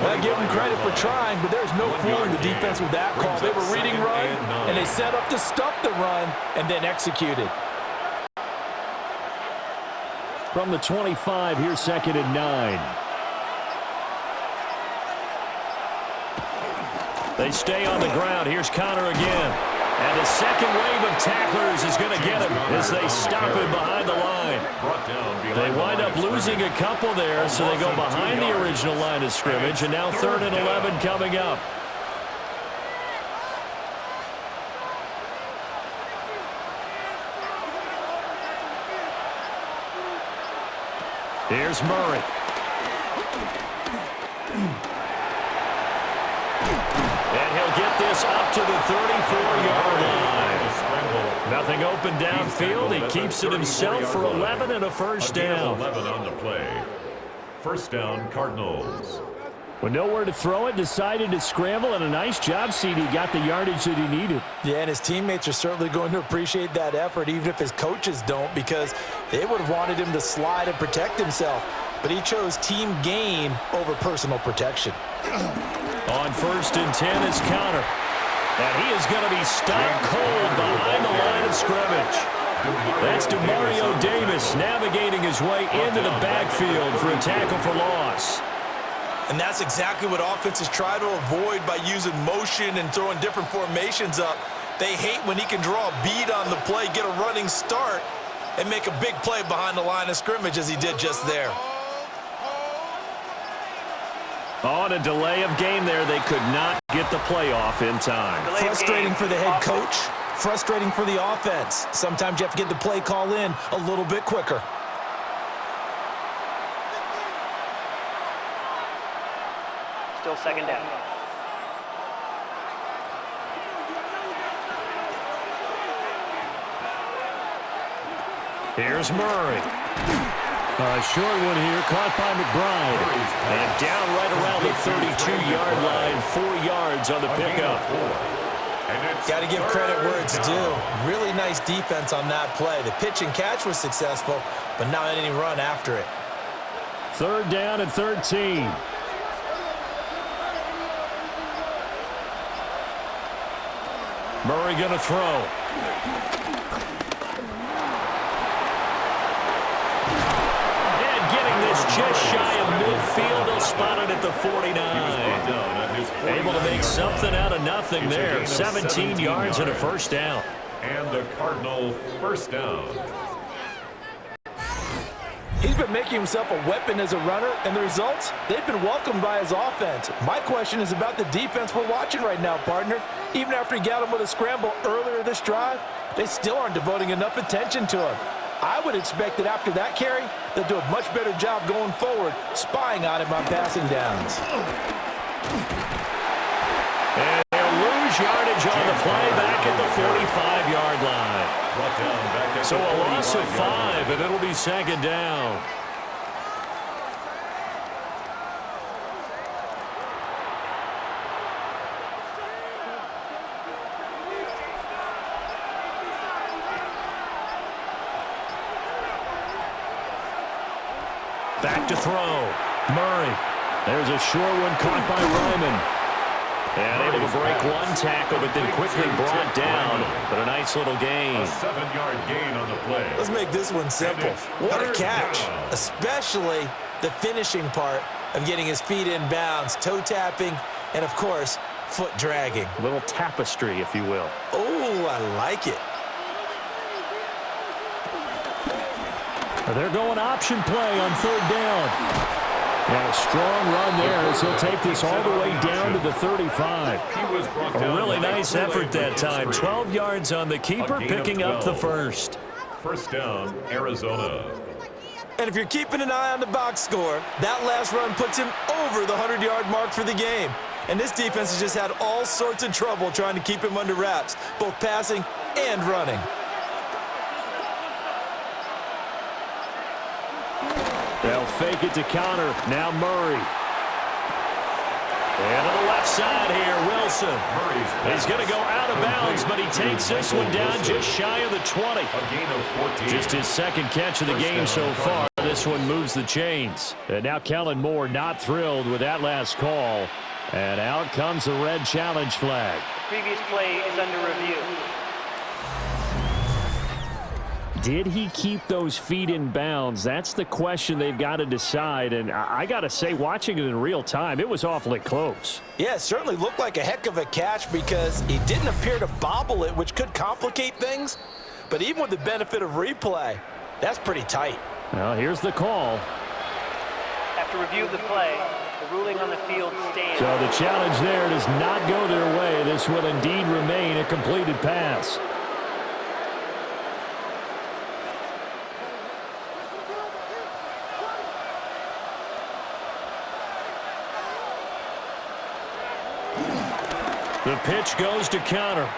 I give them credit for trying, but there's no fooling the defense with that call. They were reading run, and they set up to stuff the run, and then executed. From the 25, here's 2nd and 9. They stay on the ground. Here's Connor again. And a second wave of tacklers is going to get him as they stop him behind the line. They wind up losing a couple there, so they go behind the original line of scrimmage, and now 3rd and 11 coming up. Here's Murray. And he'll get this up to the 34-yard line. Nothing open downfield. He keeps it himself for 11 and a first down. 11 on the play. First down, Cardinals. With nowhere to throw it, decided to scramble, and a nice job, CD. Got the yardage that he needed. Yeah, and his teammates are certainly going to appreciate that effort, even if his coaches don't, because they would have wanted him to slide and protect himself. But he chose team game over personal protection. On 1st and 10 is Connor. And he is going to be stopped cold behind the line of scrimmage. That's DeMario Davis navigating his way into the backfield for a tackle for loss. And that's exactly what offenses try to avoid by using motion and throwing different formations up. They hate when he can draw a bead on the play, get a running start, and make a big play behind the line of scrimmage as he did just there. On a delay of game there, they could not get the play off in time. Frustrating for the head coach, frustrating for the offense. Sometimes you have to get the play call in a little bit quicker. Still 2nd down. Here's Murray. A short one here, caught by McBride. And down right around the 32-yard line, 4 yards on the pickup. Got to give credit where it's due. Really nice defense on that play. The pitch and catch was successful, but not any run after it. 3rd down and 13. Murray going to throw. Just shy of midfield. They'll spot it at the 49. Able to make something out of nothing there. 17 yards and a first down. And the Cardinal first down. He's been making himself a weapon as a runner, and the results, they've been welcomed by his offense. My question is about the defense we're watching right now, partner. Even after he got him with a scramble earlier this drive, they still aren't devoting enough attention to him. I would expect that after that carry, they'll do a much better job going forward, spying on him on passing downs. And they'll lose yardage on the play back at the 45-yard line. So a loss of 5, and it'll be 2nd down. Back to throw. Murray. There's a short one caught by Ryman. And able to break one tackle, but then quickly brought down. But a nice little gain. A 7-yard gain on the play. Let's make this one simple. What a catch, especially the finishing part of getting his feet in bounds, toe tapping, and, of course, foot dragging. A little tapestry, if you will. Oh, I like it. They're going option play on 3rd down. And a strong run there as he'll take this all the way down to the 35. A really nice effort that time. 12 yards on the keeper, picking up the first. First down, Arizona. And if you're keeping an eye on the box score, that last run puts him over the 100-yard mark for the game. And this defense has just had all sorts of trouble trying to keep him under wraps, both passing and running. They'll fake it to counter. Now Murray. And to the left side here, Wilson. He's going to go out of bounds, but he takes this one down just shy of the 20. Just his second catch of the game so far. This one moves the chains. And now Kellen Moore not thrilled with that last call. And out comes the red challenge flag. The previous play is under review. Did he keep those feet in bounds? That's the question they've got to decide. And I got to say, watching it in real time, it was awfully close. Yeah, it certainly looked like a heck of a catch because he didn't appear to bobble it, which could complicate things. But even with the benefit of replay, that's pretty tight. Well, here's the call. After review of the play, the ruling on the field stands. So the challenge there does not go their way. This will indeed remain a completed pass. The pitch goes to counter.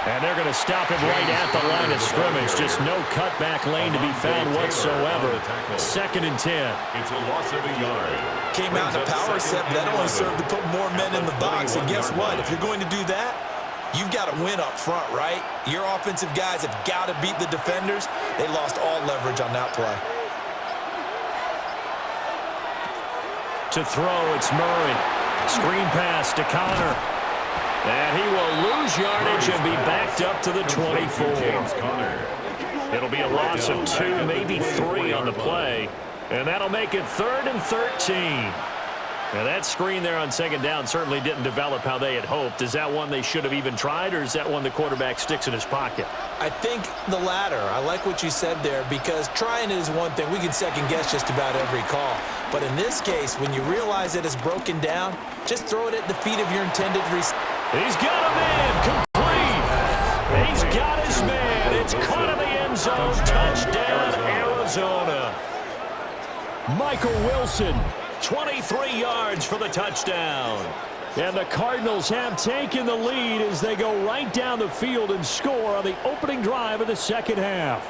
And they're going to stop him right at the line of scrimmage. Just no cutback lane to be found whatsoever. 2nd and 10. It's a loss of a yard. Came out in a power set, but that only served to put more men in the box. And guess what? If you're going to do that, you've got to win up front, right? Your offensive guys have got to beat the defenders. They lost all leverage on that play. To throw, it's Murray. Screen pass to Connor. And he will lose yardage and be backed up to the 24. It'll be a loss of 2, maybe 3 on the play. And that'll make it 3rd and 13. Now that screen there on 2nd down certainly didn't develop how they had hoped. Is that one they should have even tried, or is that one the quarterback sticks in his pocket? I think the latter. I like what you said there, because trying is one thing. We can second guess just about every call. But in this case, when you realize that it's broken down, just throw it at the feet of your intended receiver. He's got a man, complete. He's got his man. It's caught in the end zone. Touchdown, Arizona. Michael Wilson, 23 yards for the touchdown. And the Cardinals have taken the lead as they go right down the field and score on the opening drive of the 2nd half.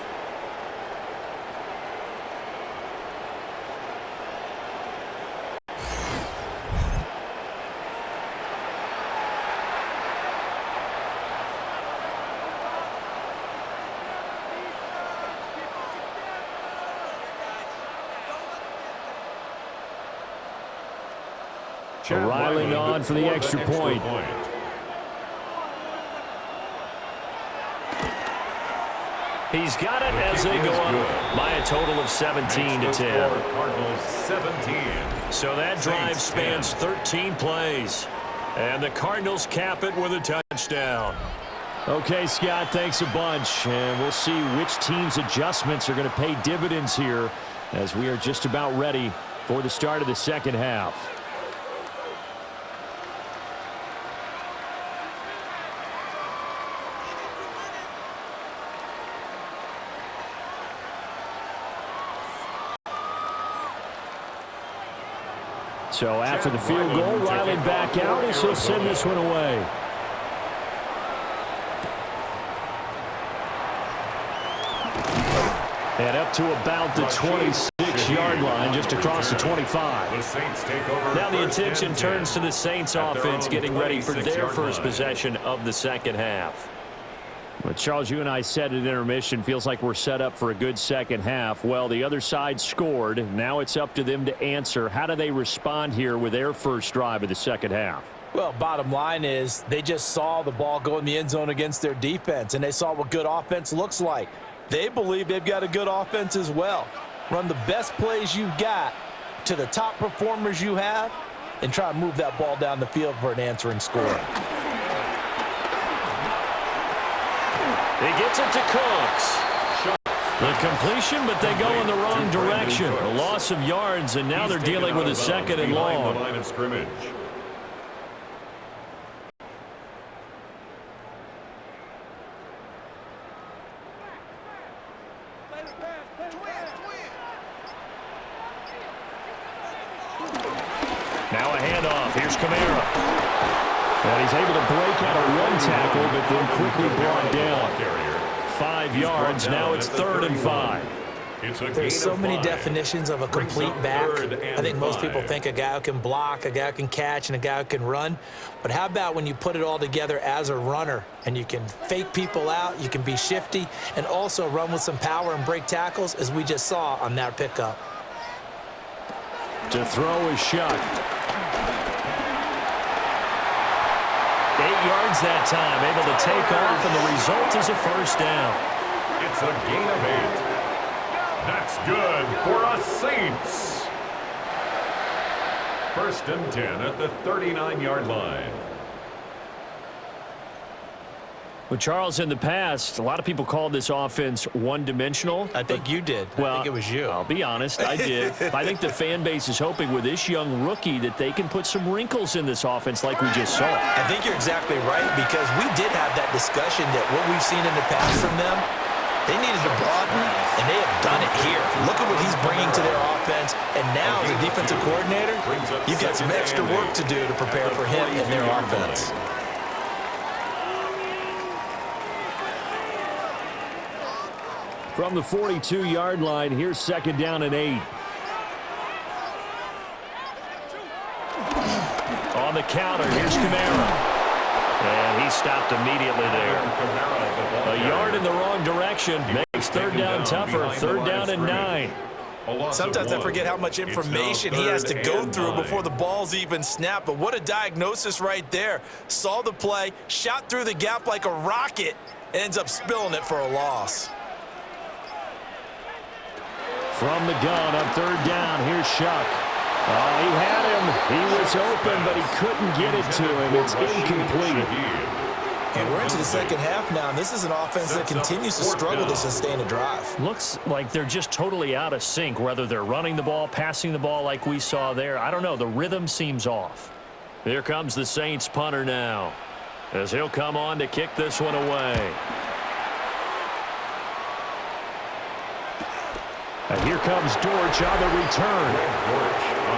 Riley on for the extra point. He's got it as they go up by a total of 17 to 10. Cardinals 17. So that drive spans 13 plays. And the Cardinals cap it with a touchdown. Okay, Scott, thanks a bunch. And we'll see which team's adjustments are going to pay dividends here as we are just about ready for the start of the 2nd half. So after the field goal, Riley back out as he'll send this one away. And up to about the 26-yard line, just across the 25. Now the attention turns to the Saints offense getting ready for their first possession of the 2nd half. But Charles, you and I said at intermission, feels like we're set up for a good second half. Well, the other side scored. Now it's up to them to answer. How do they respond here with their first drive of the second half? Well, bottom line is they just saw the ball go in the end zone against their defense, and they saw what good offense looks like. They believe they've got a good offense as well. Run the best plays you've got to the top performers you have and try to move that ball down the field for an answering score. He gets it to Cooks. The completion, but they go in the wrong direction. A loss of yards, and now they're dealing with a second and long. The line of scrimmage. Now a handoff. Here's Kamara. And he's able to break out a run tackle, but then quickly brought down. 5 yards. Now it's 3rd and 5. There's so many definitions of a complete back. I think most people think a guy who can block, a guy who can catch, and a guy who can run. But how about when you put it all together as a runner and you can fake people out, you can be shifty, and also run with some power and break tackles, as we just saw on that pickup. To throw is Shuck. 8 yards that time, able to take off, and the result is a first down. It's a gain of 8. That's good for us Saints. 1st and 10 at the 39-yard line. Well, Charles, in the past, a lot of people called this offense one-dimensional. I think you did. Well, I think it was you. I'll be honest, I did. I think the fan base is hoping with this young rookie that they can put some wrinkles in this offense like we just saw. I think you're exactly right, because we did have that discussion that what we've seen in the past from them, they needed to broaden, and they have done it here. Look at what he's bringing to their offense, and now as a defensive coordinator, you've got some extra work to do to prepare for him and their offense. From the 42-yard line, here's 2nd down and 8. On the counter, here's Kamara. And he stopped immediately there. A yard in the wrong direction makes 3rd down tougher. 3rd down and 9. Sometimes I forget how much information he has to go through before the ball's even snapped. But what a diagnosis right there. Saw the play, shot through the gap like a rocket, and ends up spilling it for a loss. From the gun on 3rd down, here's Shuck. He had him. He was open, but he couldn't get it to him. It's incomplete. And we're into the second half now, and this is an offense that continues to struggle to sustain a drive. Looks like they're just totally out of sync, whether they're running the ball, passing the ball like we saw there. I don't know. The rhythm seems off. Here comes the Saints punter now, as he'll come on to kick this one away. And here comes Dortch on the return.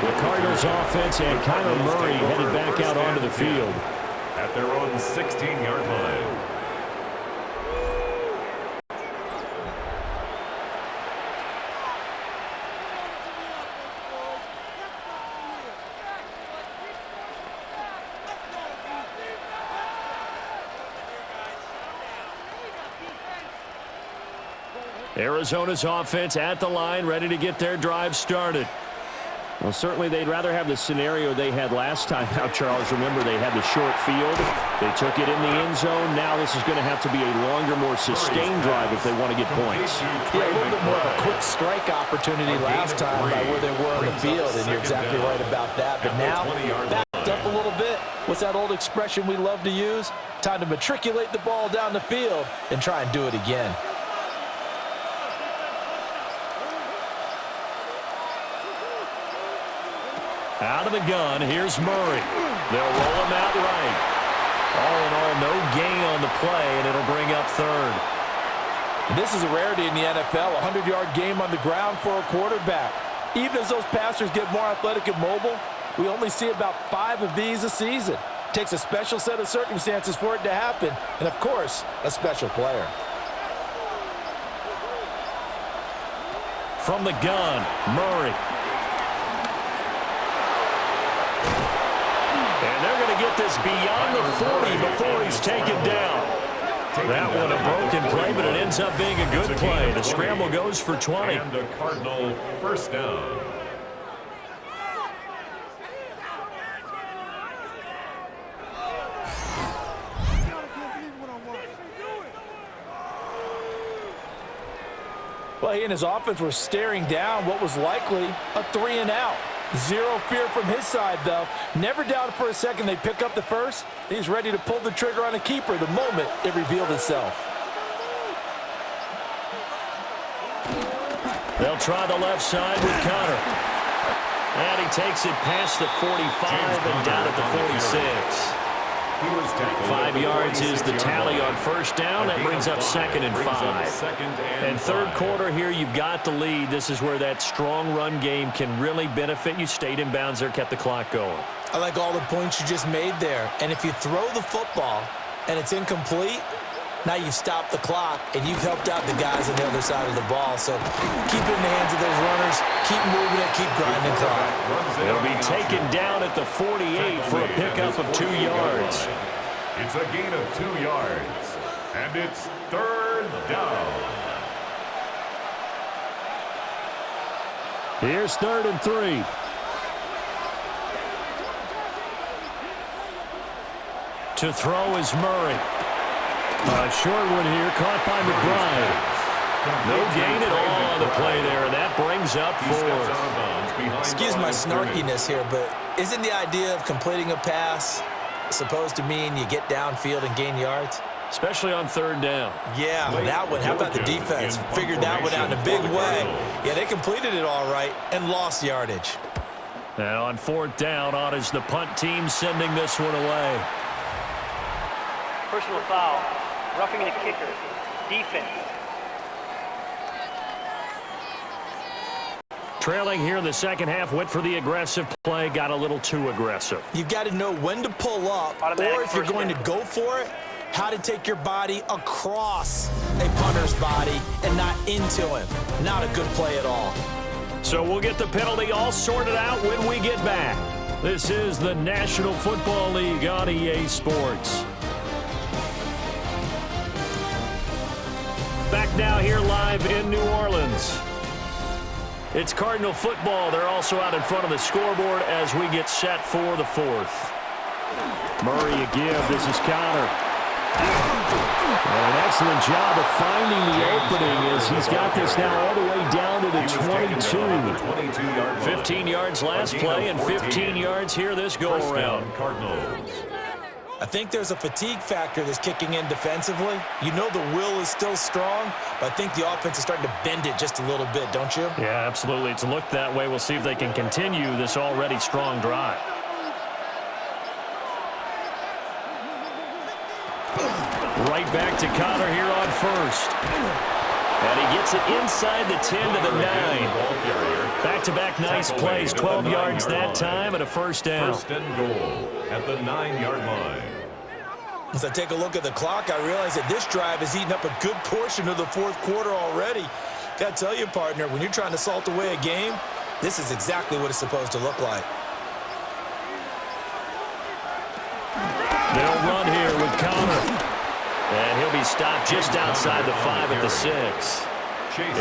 The Cardinals offense and Kyler Murray headed back out onto the field. At their own 16-yard line. Arizona's offense at the line, ready to get their drive started. Well, certainly they'd rather have the scenario they had last time out, Charles. Remember, they had the short field. They took it in the end zone. Now this is going to have to be a longer, more sustained drive if they want to get points. Yeah, a little bit more of a quick strike opportunity last time by where they were on the field, and you're exactly right about that. But now, backed up a little bit. What's that old expression we love to use? Time to matriculate the ball down the field and try and do it again. Out of the gun, here's Murray. They'll roll him out right. All in all, no gain on the play, and it'll bring up 3rd. And this is a rarity in the NFL, a 100-yard game on the ground for a quarterback. Even as those passers get more athletic and mobile, we only see about 5 of these a season. It takes a special set of circumstances for it to happen, and of course, a special player. From the gun, Murray. And they're going to get this beyond the 40 before he's taken down. That one a broken play, but it ends up being a good play. The scramble goes for 20. And a Cardinal first down. Well, he and his offense were staring down what was likely a 3-and-out. Zero fear from his side, though. Never doubted for a second they'd pick up the first. He's ready to pull the trigger on a keeper the moment it revealed itself. They'll try the left side with Connor. And he takes it past the 45 and down at the 46. 5 yards is the tally on first down. That brings up 2nd and 5. And third quarter here, you've got the lead. This is where that strong run game can really benefit you. Stayed in bounds there, kept the clock going. I like all the points you just made there. And if you throw the football and it's incomplete, now you've stopped the clock and you've helped out the guys on the other side of the ball. So keep it in the hands of those runners. Keep moving it. Keep grinding clock. It'll be taken down at the 48 for a pickup of 2 yards. It's a gain of 2 yards. And it's third down. Here's 3rd and 3. To throw is Murray. A short one here, caught by McBride. No gain at all on the play there, and that brings up 4th. Excuse my snarkiness here, but isn't the idea of completing a pass supposed to mean you get downfield and gain yards? Especially on 3rd down. Yeah, that one. How about the defense? Figured that one out in a big way. Yeah, they completed it all right and lost yardage. Now on 4th down, on is the punt team sending this one away. Personal foul. Roughing the kicker. Defense. Trailing here in the second half, went for the aggressive play, got a little too aggressive. You've got to know when to pull up, or if you're going to go for it, how to take your body across a punter's body and not into him. Not a good play at all. So we'll get the penalty all sorted out when we get back. This is the National Football League on EA Sports. Back now here live in New Orleans. It's Cardinal football. They're also out in front of the scoreboard as we get set for the 4th. Murray a give. This is Connor. And an excellent job of finding the opening as he's got this now all the way down to the 22. 15 yards last play and 15 yards here this go-around. Cardinals. I think there's a fatigue factor that's kicking in defensively. You know the will is still strong, but I think the offense is starting to bend it just a little bit, don't you? Yeah, absolutely. It's looked that way. We'll see if they can continue this already strong drive. Right back to Connor here on 1st. And he gets it inside the 10 to the 9. Back-to-back nice plays, 12 yards that time and a first down. 1st and goal at the 9-yard line. As I take a look at the clock, I realize that this drive has eaten up a good portion of the 4th quarter already. Got to tell you, partner, when you're trying to salt away a game, this is exactly what it's supposed to look like. They'll run here with Connor. And he'll be stopped just outside the 5 at the 6.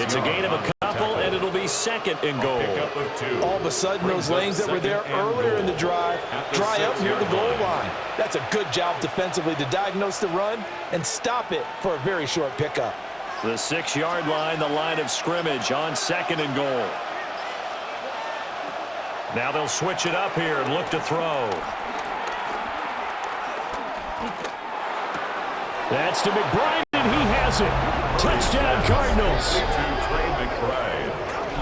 It's a gain of a couple, and it'll be 2nd and goal. All of a sudden, those lanes that were there earlier in the drive dry up near the goal line. That's a good job defensively to diagnose the run and stop it for a very short pickup. The 6-yard line, the line of scrimmage on 2nd and goal. Now they'll switch it up here and look to throw. That's to McBride, and he has it. Touchdown, Cardinals.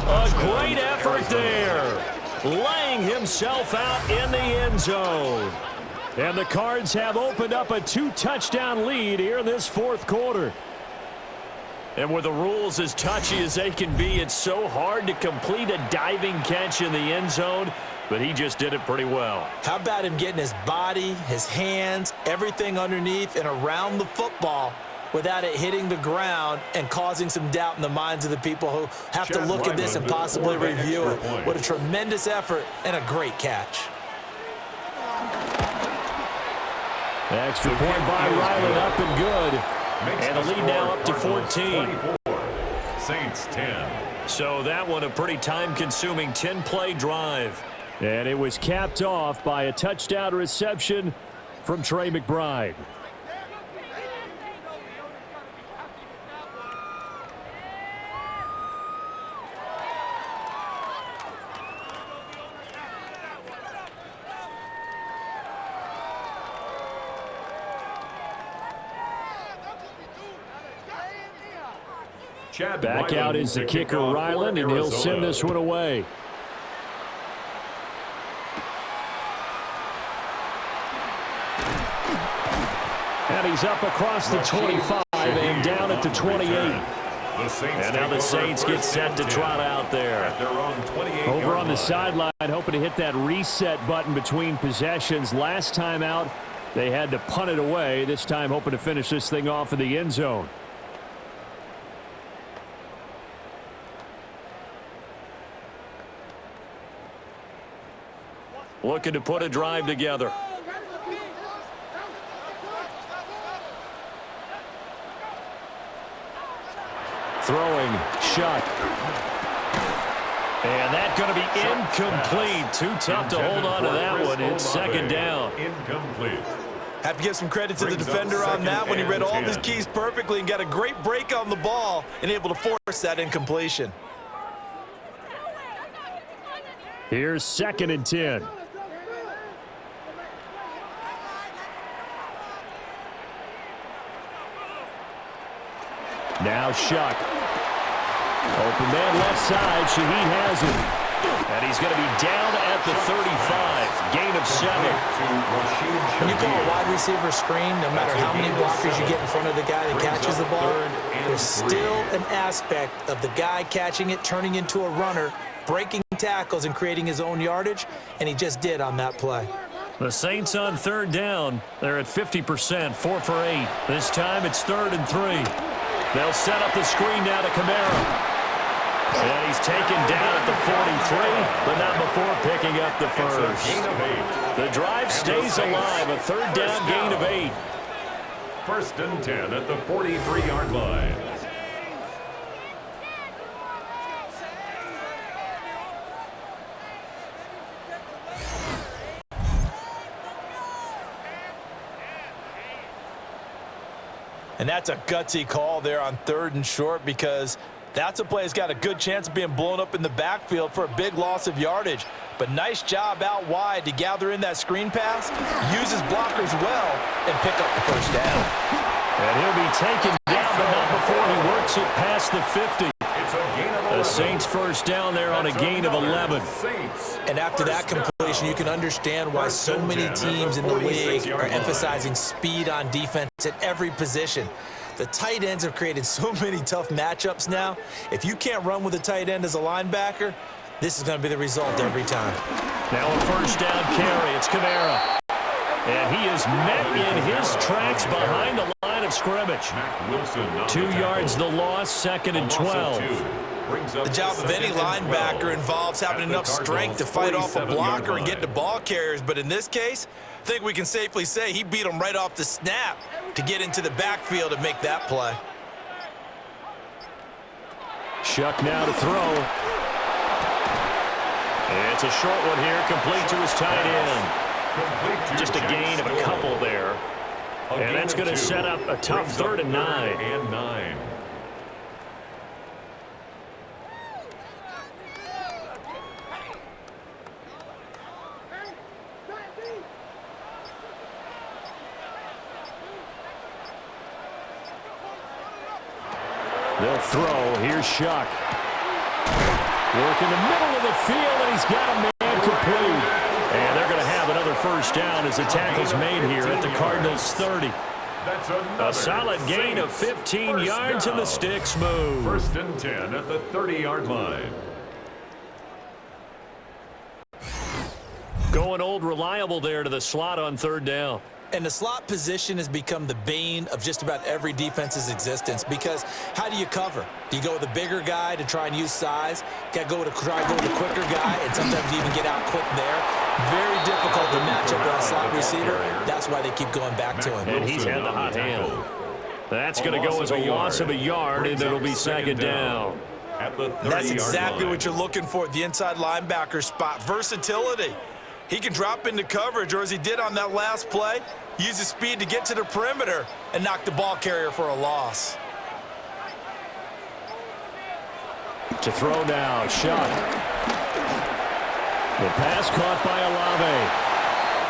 A great effort there. Laying himself out in the end zone. And the Cards have opened up a 2-touchdown lead here in this 4th quarter. And with the rules as touchy as they can be, it's so hard to complete a diving catch in the end zone, but he just did it pretty well. How about him getting his body, his hands, everything underneath and around the football without it hitting the ground and causing some doubt in the minds of the people who have to look at this and possibly review it. What a tremendous effort and a great catch. Extra point by Ryland, up and good. And the lead now up to 14. 24, Saints 10. So that one a pretty time-consuming 10-play drive. And it was capped off by a touchdown reception from Trey McBride. Back out is the kicker, Ryland, and he'll send this one away. And he's up across the 25 and down at the 28. And now the Saints get set to trot out there. Over on the sideline, hoping to hit that reset button between possessions. Last time out, they had to punt it away. This time, hoping to finish this thing off in the end zone. Looking to put a drive together. Throwing, Shuck. And that's going to be incomplete. Too tough to hold on to that one. It's second down. Incomplete. Have to give some credit to the defender on that one. He read all of his keys perfectly and got a great break on the ball and able to force that incompletion. Here's 2nd and 10. Now Shuck. Open man left side. Shaheed has him. And he's going to be down at the 35. Gain of 7. When you call a wide receiver screen, no matter how many blockers you get in front of the guy that catches the ball, there's still an aspect of the guy catching it, turning into a runner, breaking tackles and creating his own yardage, and he just did on that play. The Saints on 3rd down. They're at 50%, 4 for 8. This time it's 3rd and 3. They'll set up the screen now to Kamara. And he's taken down at the 43, but not before picking up the first. The drive stays alive, a 3rd down gain of 8. 1st and 10 at the 43-yard line. And that's a gutsy call there on 3rd and short, because that's a play that's got a good chance of being blown up in the backfield for a big loss of yardage. But nice job out wide to gather in that screen pass, use his blockers well, and pick up the 1st down. And he'll be taken down, but not before he works it past the 50. The Saints 1st down there on a gain of 11. And after that completion, you can understand why so many teams in the league are emphasizing speed on defense at every position. The tight ends have created so many tough matchups now. If you can't run with a tight end as a linebacker, this is going to be the result every time. Now a 1st down carry. It's Kamara. And he is met in his tracks behind the line of scrimmage. 2 yards the loss, 2nd and 12. The job of any linebacker involves having enough strength to fight off a blocker and get to ball carriers. But in this case, I think we can safely say he beat him right off the snap to get into the backfield and make that play. Shuck now to throw. It's a short one here, complete to his tight end. Just a gain of a couple there. And that's going to set up a tough 3rd and 9. They'll throw. Here's Shuck. Work in the middle of the field, and he's got a man complete. And they're going to have another 1st down as the tackle's made here at the Cardinals 30. A solid gain of 15 yards, and the sticks move. 1st and 10 at the 30-yard line. Going old reliable there to the slot on 3rd down. And the slot position has become the bane of just about every defense's existence, because how do you cover? Do you go with a bigger guy to try and use size? Got to go with the quicker guy, and sometimes you even get out quick there. Very difficult to match up with a slot receiver. That's why they keep going back to him. And he's had the hot hand. That's going to go as a loss of a yard, and it'll be second down. That's exactly what you're looking for, the inside linebacker spot. Versatility. He can drop into coverage, or as he did on that last play, use his speed to get to the perimeter and knock the ball carrier for a loss. To throw now, Shuck. The pass caught by Olave.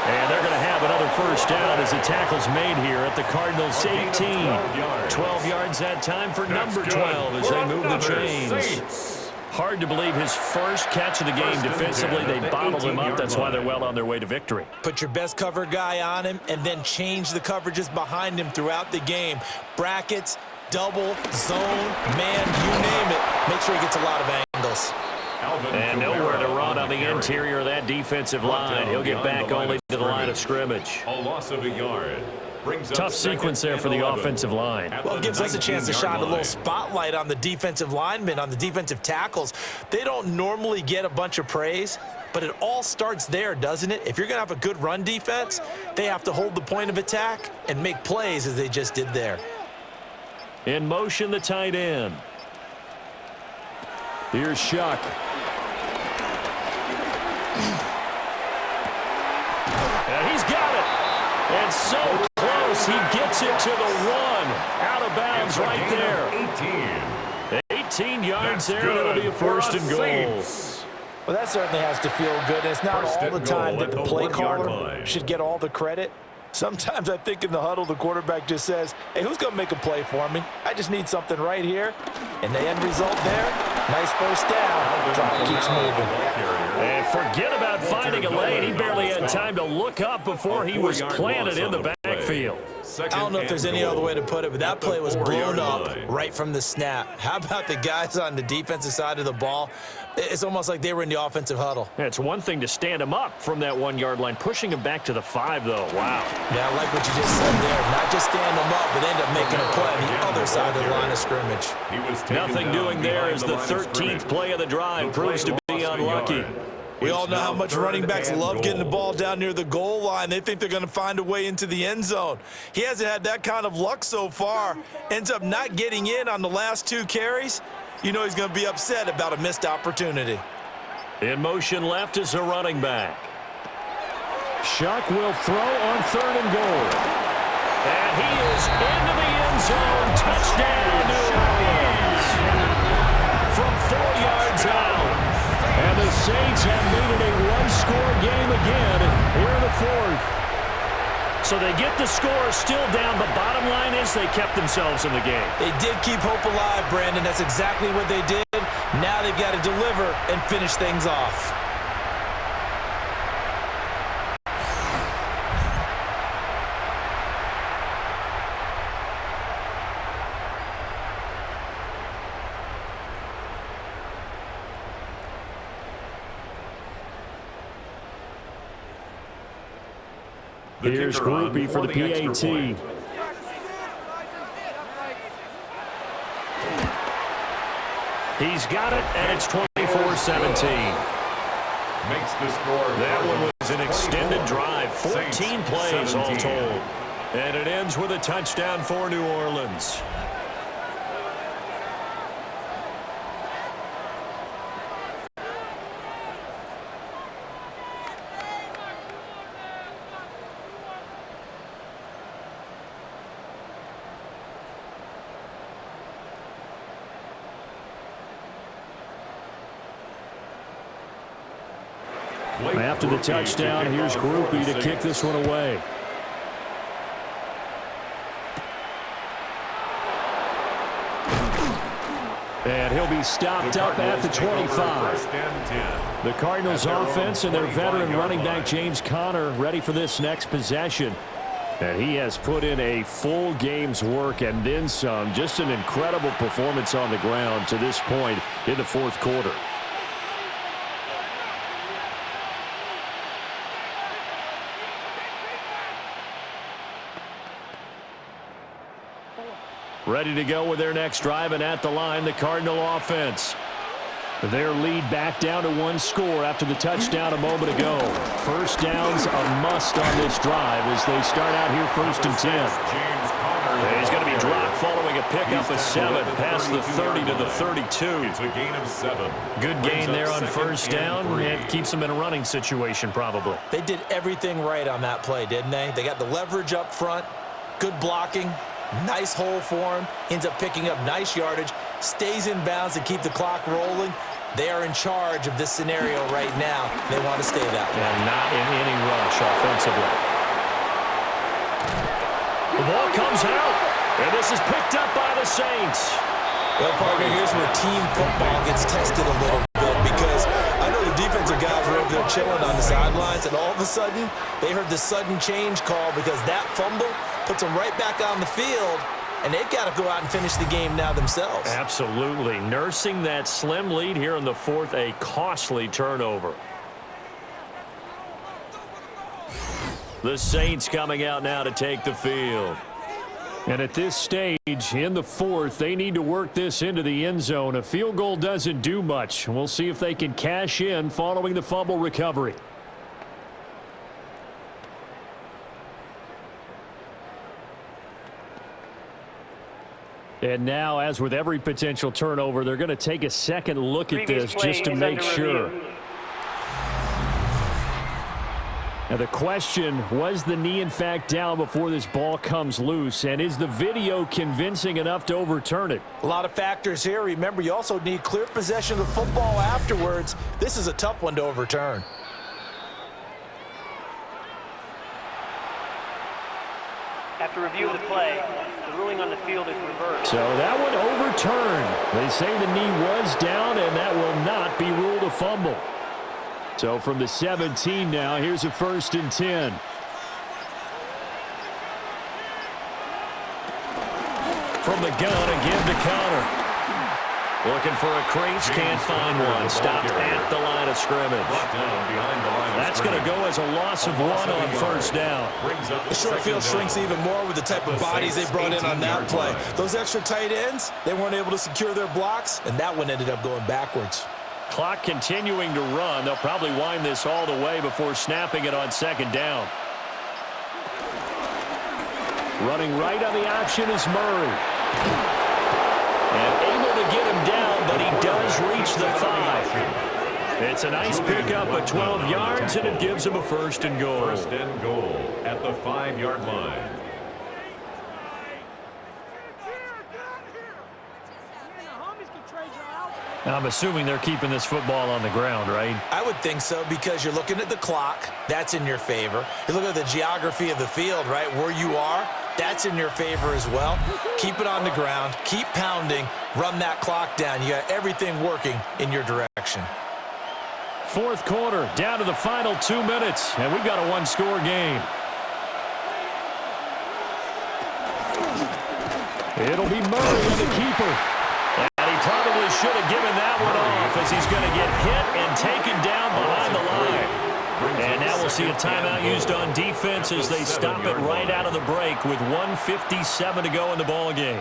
And they're going to have another first down as the tackle's made here at the Cardinals' 18. 12 yards that time for number 12 as they move the chains. Hard to believe his first catch of the game defensively. They bottled him up. That's why they're well on their way to victory. Put your best cover guy on him and then change the coverages behind him throughout the game. Brackets, double, zone, man, you name it. Make sure he gets a lot of angles. And nowhere to run on the interior of that defensive line. He'll get back only to the line of scrimmage. A loss of a yard. Tough sequence there for the offensive line. Well, it gives us a chance to shine a little spotlight on the defensive linemen, on the defensive tackles. They don't normally get a bunch of praise, but it all starts there, doesn't it? If you're going to have a good run defense, they have to hold the point of attack and make plays as they just did there. In motion, the tight end. Here's Shuck. And he's got it. And so close. He gets it to the one. Out of bounds right there. 18 yards there. That'll be a first and goal. Well, that certainly has to feel good. It's not all the time that the play caller should get all the credit. Sometimes I think in the huddle, the quarterback just says, hey, who's going to make a play for me? I just need something right here. And the end result there, nice first down. Drive keeps moving. And forget about finding a lane. He barely had time to look up before he was planted in the backfield. I don't know if there's any other way to put it, but that play was blown up right from the snap. How about the guys on the defensive side of the ball? It's almost like they were in the offensive huddle. Yeah, it's one thing to stand him up from that 1 yard line. Pushing him back to the 5, though. Wow. Yeah, I like what you just said there. Not just stand him up, but end up making a play on the other side of the line of scrimmage. Nothing doing there as the 13th play of the drive proves to be unlucky. We all know how much running backs love getting the ball down near the goal line. They think they're going to find a way into the end zone. He hasn't had that kind of luck so far. Ends up not getting in on the last 2 carries. You know he's going to be upset about a missed opportunity. In motion left is a running back. Shuck will throw on 3rd and goal. And he is into the end zone. Touchdown, New Orleans. From 4 yards out. And the Saints have made it a one-score game again here in the 4th. So they get the score still down. The bottom line is they kept themselves in the game. They did keep hope alive, Brandon. That's exactly what they did. Now they've got to deliver and finish things off. Here's Groupie for the PAT. He's got it, and it's 24-17. Makes the score. That one was an extended drive, 14 plays all told. And it ends with a touchdown for New Orleans. After the touchdown, here's Groupie to kick this one away. And he'll be stopped up at the 25. The Cardinals offense and their veteran running back James Conner ready for this next possession. And he has put in a full game's work and then some. Just an incredible performance on the ground to this point in the 4th quarter. Ready to go with their next drive, and at the line, the Cardinal offense. Their lead back down to 1 score after the touchdown a moment ago. First down's a must on this drive as they start out here 1st and 10. James Conner He's going to be dropped following a pickup of 7 past the 30 to the 32. It's a gain of 7. Good gain there on first down, and keeps them in a running situation probably. They did everything right on that play, didn't they? They got the leverage up front, good blocking, nice hole for him, ends up picking up nice yardage, stays in bounds to keep the clock rolling. They are in charge of this scenario right now. They want to stay that way. And not in any rush offensively. The ball comes out, and this is picked up by the Saints. Well, partner, here's where team football gets tested a little bit, because I know the defensive guys were over there chilling on the sidelines, and all of a sudden, they heard the sudden change call because that fumble puts them right back on the field, and they've got to go out and finish the game now themselves. Absolutely. Nursing that slim lead here in the fourth, a costly turnover. The Saints coming out now to take the field. And at this stage, in the fourth, they need to work this into the end zone. A field goal doesn't do much. We'll see if they can cash in following the fumble recovery. And now, as with every potential turnover, they're going to take a second look at this just to make sure. Now the question, was the knee in fact down before this ball comes loose? And is the video convincing enough to overturn it? A lot of factors here. Remember, you also need clear possession of the football afterwards. This is a tough one to overturn. After review of the play, the ruling on the field is reversed. So that one overturned. They say the knee was down, and that will not be ruled a fumble. So from the 17 now, here's a 1st and 10. From the gun, again to Connor. Looking for a crease, can't find one. Stopped at the line of scrimmage. That's going to go as a loss of 1 on first down. The short field shrinks even more with the type of bodies they brought in on that play. Those extra tight ends, they weren't able to secure their blocks, and that one ended up going backwards. Clock continuing to run. They'll probably wind this all the way before snapping it on 2nd down. Running right on the option is Murray. And able to get him down, but he does reach the 5. It's a nice pickup of 12 yards, and it gives him a 1st and goal. 1st and goal at the 5-yard line. I'm assuming they're keeping this football on the ground, right? I would think so, because you're looking at the clock. That's in your favor. You look at the geography of the field, right? Where you are, that's in your favor as well. Keep it on the ground. Keep pounding. Run that clock down. You got everything working in your direction. 4th quarter, down to the final 2 minutes, and we've got a 1-score game. It'll be Murray, the keeper. And he probably should have given that one off, as he's going to get hit and taken down behind the line. And now we'll see a timeout used on defense as they stop it right out of the break with 1:57 to go in the ball game.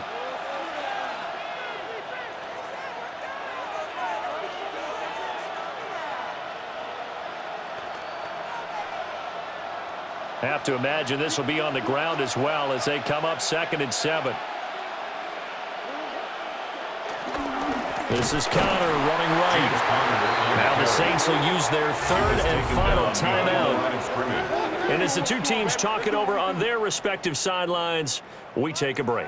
Have to imagine this will be on the ground as well as they come up 2nd and 7. This is Connor running right. Now the Saints will use their 3rd and final timeout. And as the two teams talk it over on their respective sidelines, we take a break.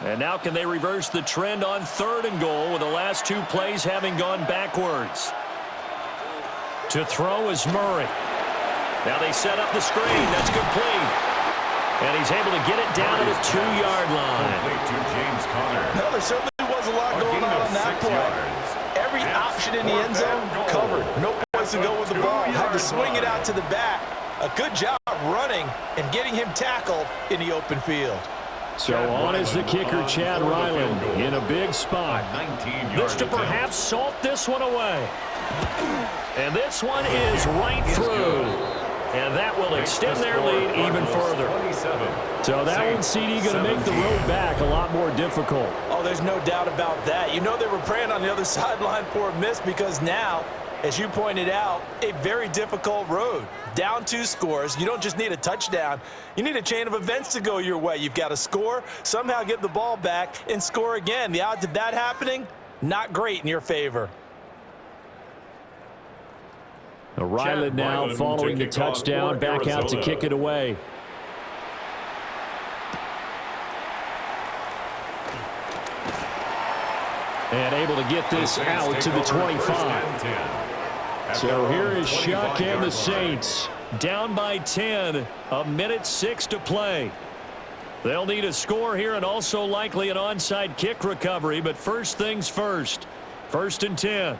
And now can they reverse the trend on 3rd and goal with the last 2 plays having gone backwards? To throw is Murray. Now they set up the screen. That's complete. And he's able to get it down to the 2-yard line. To James Conner. No, there certainly was a lot going on that play. Every option in the end zone covered. No place to go with the ball. Had to swing it out to the back. A good job running and getting him tackled in the open field. So on is the kicker, Chad Ryland, in a big spot. Looks to perhaps salt this one away. And this one is right through. And that will extend their lead even further. So that one, CD, going to make the road back a lot more difficult. Oh, there's no doubt about that. You know they were praying on the other sideline for a miss because now, as you pointed out, a very difficult road. Down 2 scores. You don't just need a touchdown. You need a chain of events to go your way. You've got to score, somehow get the ball back, and score again. The odds of that happening, not great in your favor. Ryland now following the touchdown, back out to kick it away. And able to get this out to the 25. So here is Shuck and the Saints down by 10, a minute 6 to play. They'll need a score here and also likely an onside kick recovery, but first things first. 1st and 10.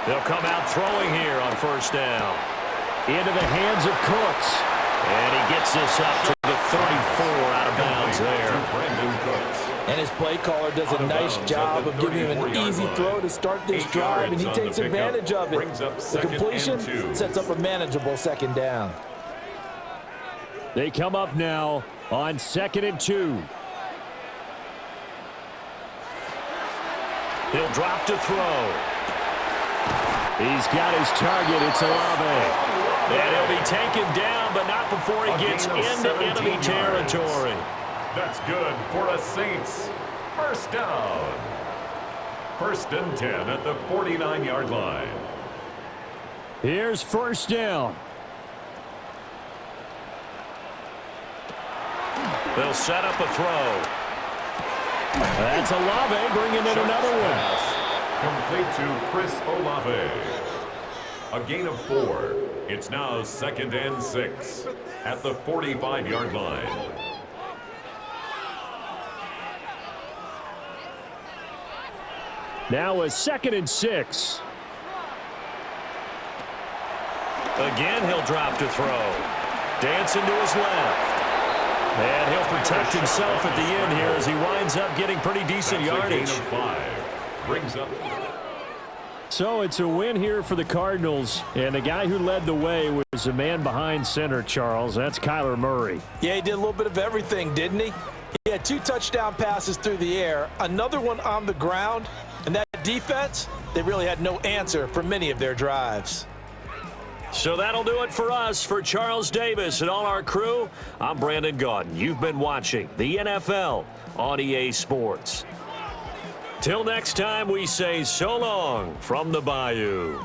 They'll come out throwing here on 1st down. Into the hands of Cooks. And he gets this up to the 34 out of bounds there. And his play caller does a nice job of giving him an easy throw to start this drive, and he takes advantage of it. The completion sets up a manageable 2nd down. They come up now on 2nd and 2. He'll drop to throw. He's got his target. It's Olave. And he'll be taken down, but not before he gets into enemy territory. That's good for the Saints. 1st down. 1st and 10 at the 49-yard line. Here's 1st down. They'll set up a throw. That's Olave bringing in another one. Complete to Chris Olave. A gain of 4. It's now 2nd and 6 at the 45-yard line. Now a 2nd and 6. Again, he'll drop to throw. Dancing to his left. And he'll protect himself at the end here as he winds up getting pretty decent yardage. A gain of 5. Brings up. So it's a win here for the Cardinals, and the guy who led the way was a man behind center, Charles. That's Kyler Murray. Yeah, he did a little bit of everything, didn't he? He had 2 touchdown passes through the air, another one on the ground, and that defense, they really had no answer for many of their drives. So that'll do it for us. For Charles Davis and all our crew, I'm Brandon Gaudin. You've been watching the NFL on EA Sports. Till next time, we say so long from the Bayou.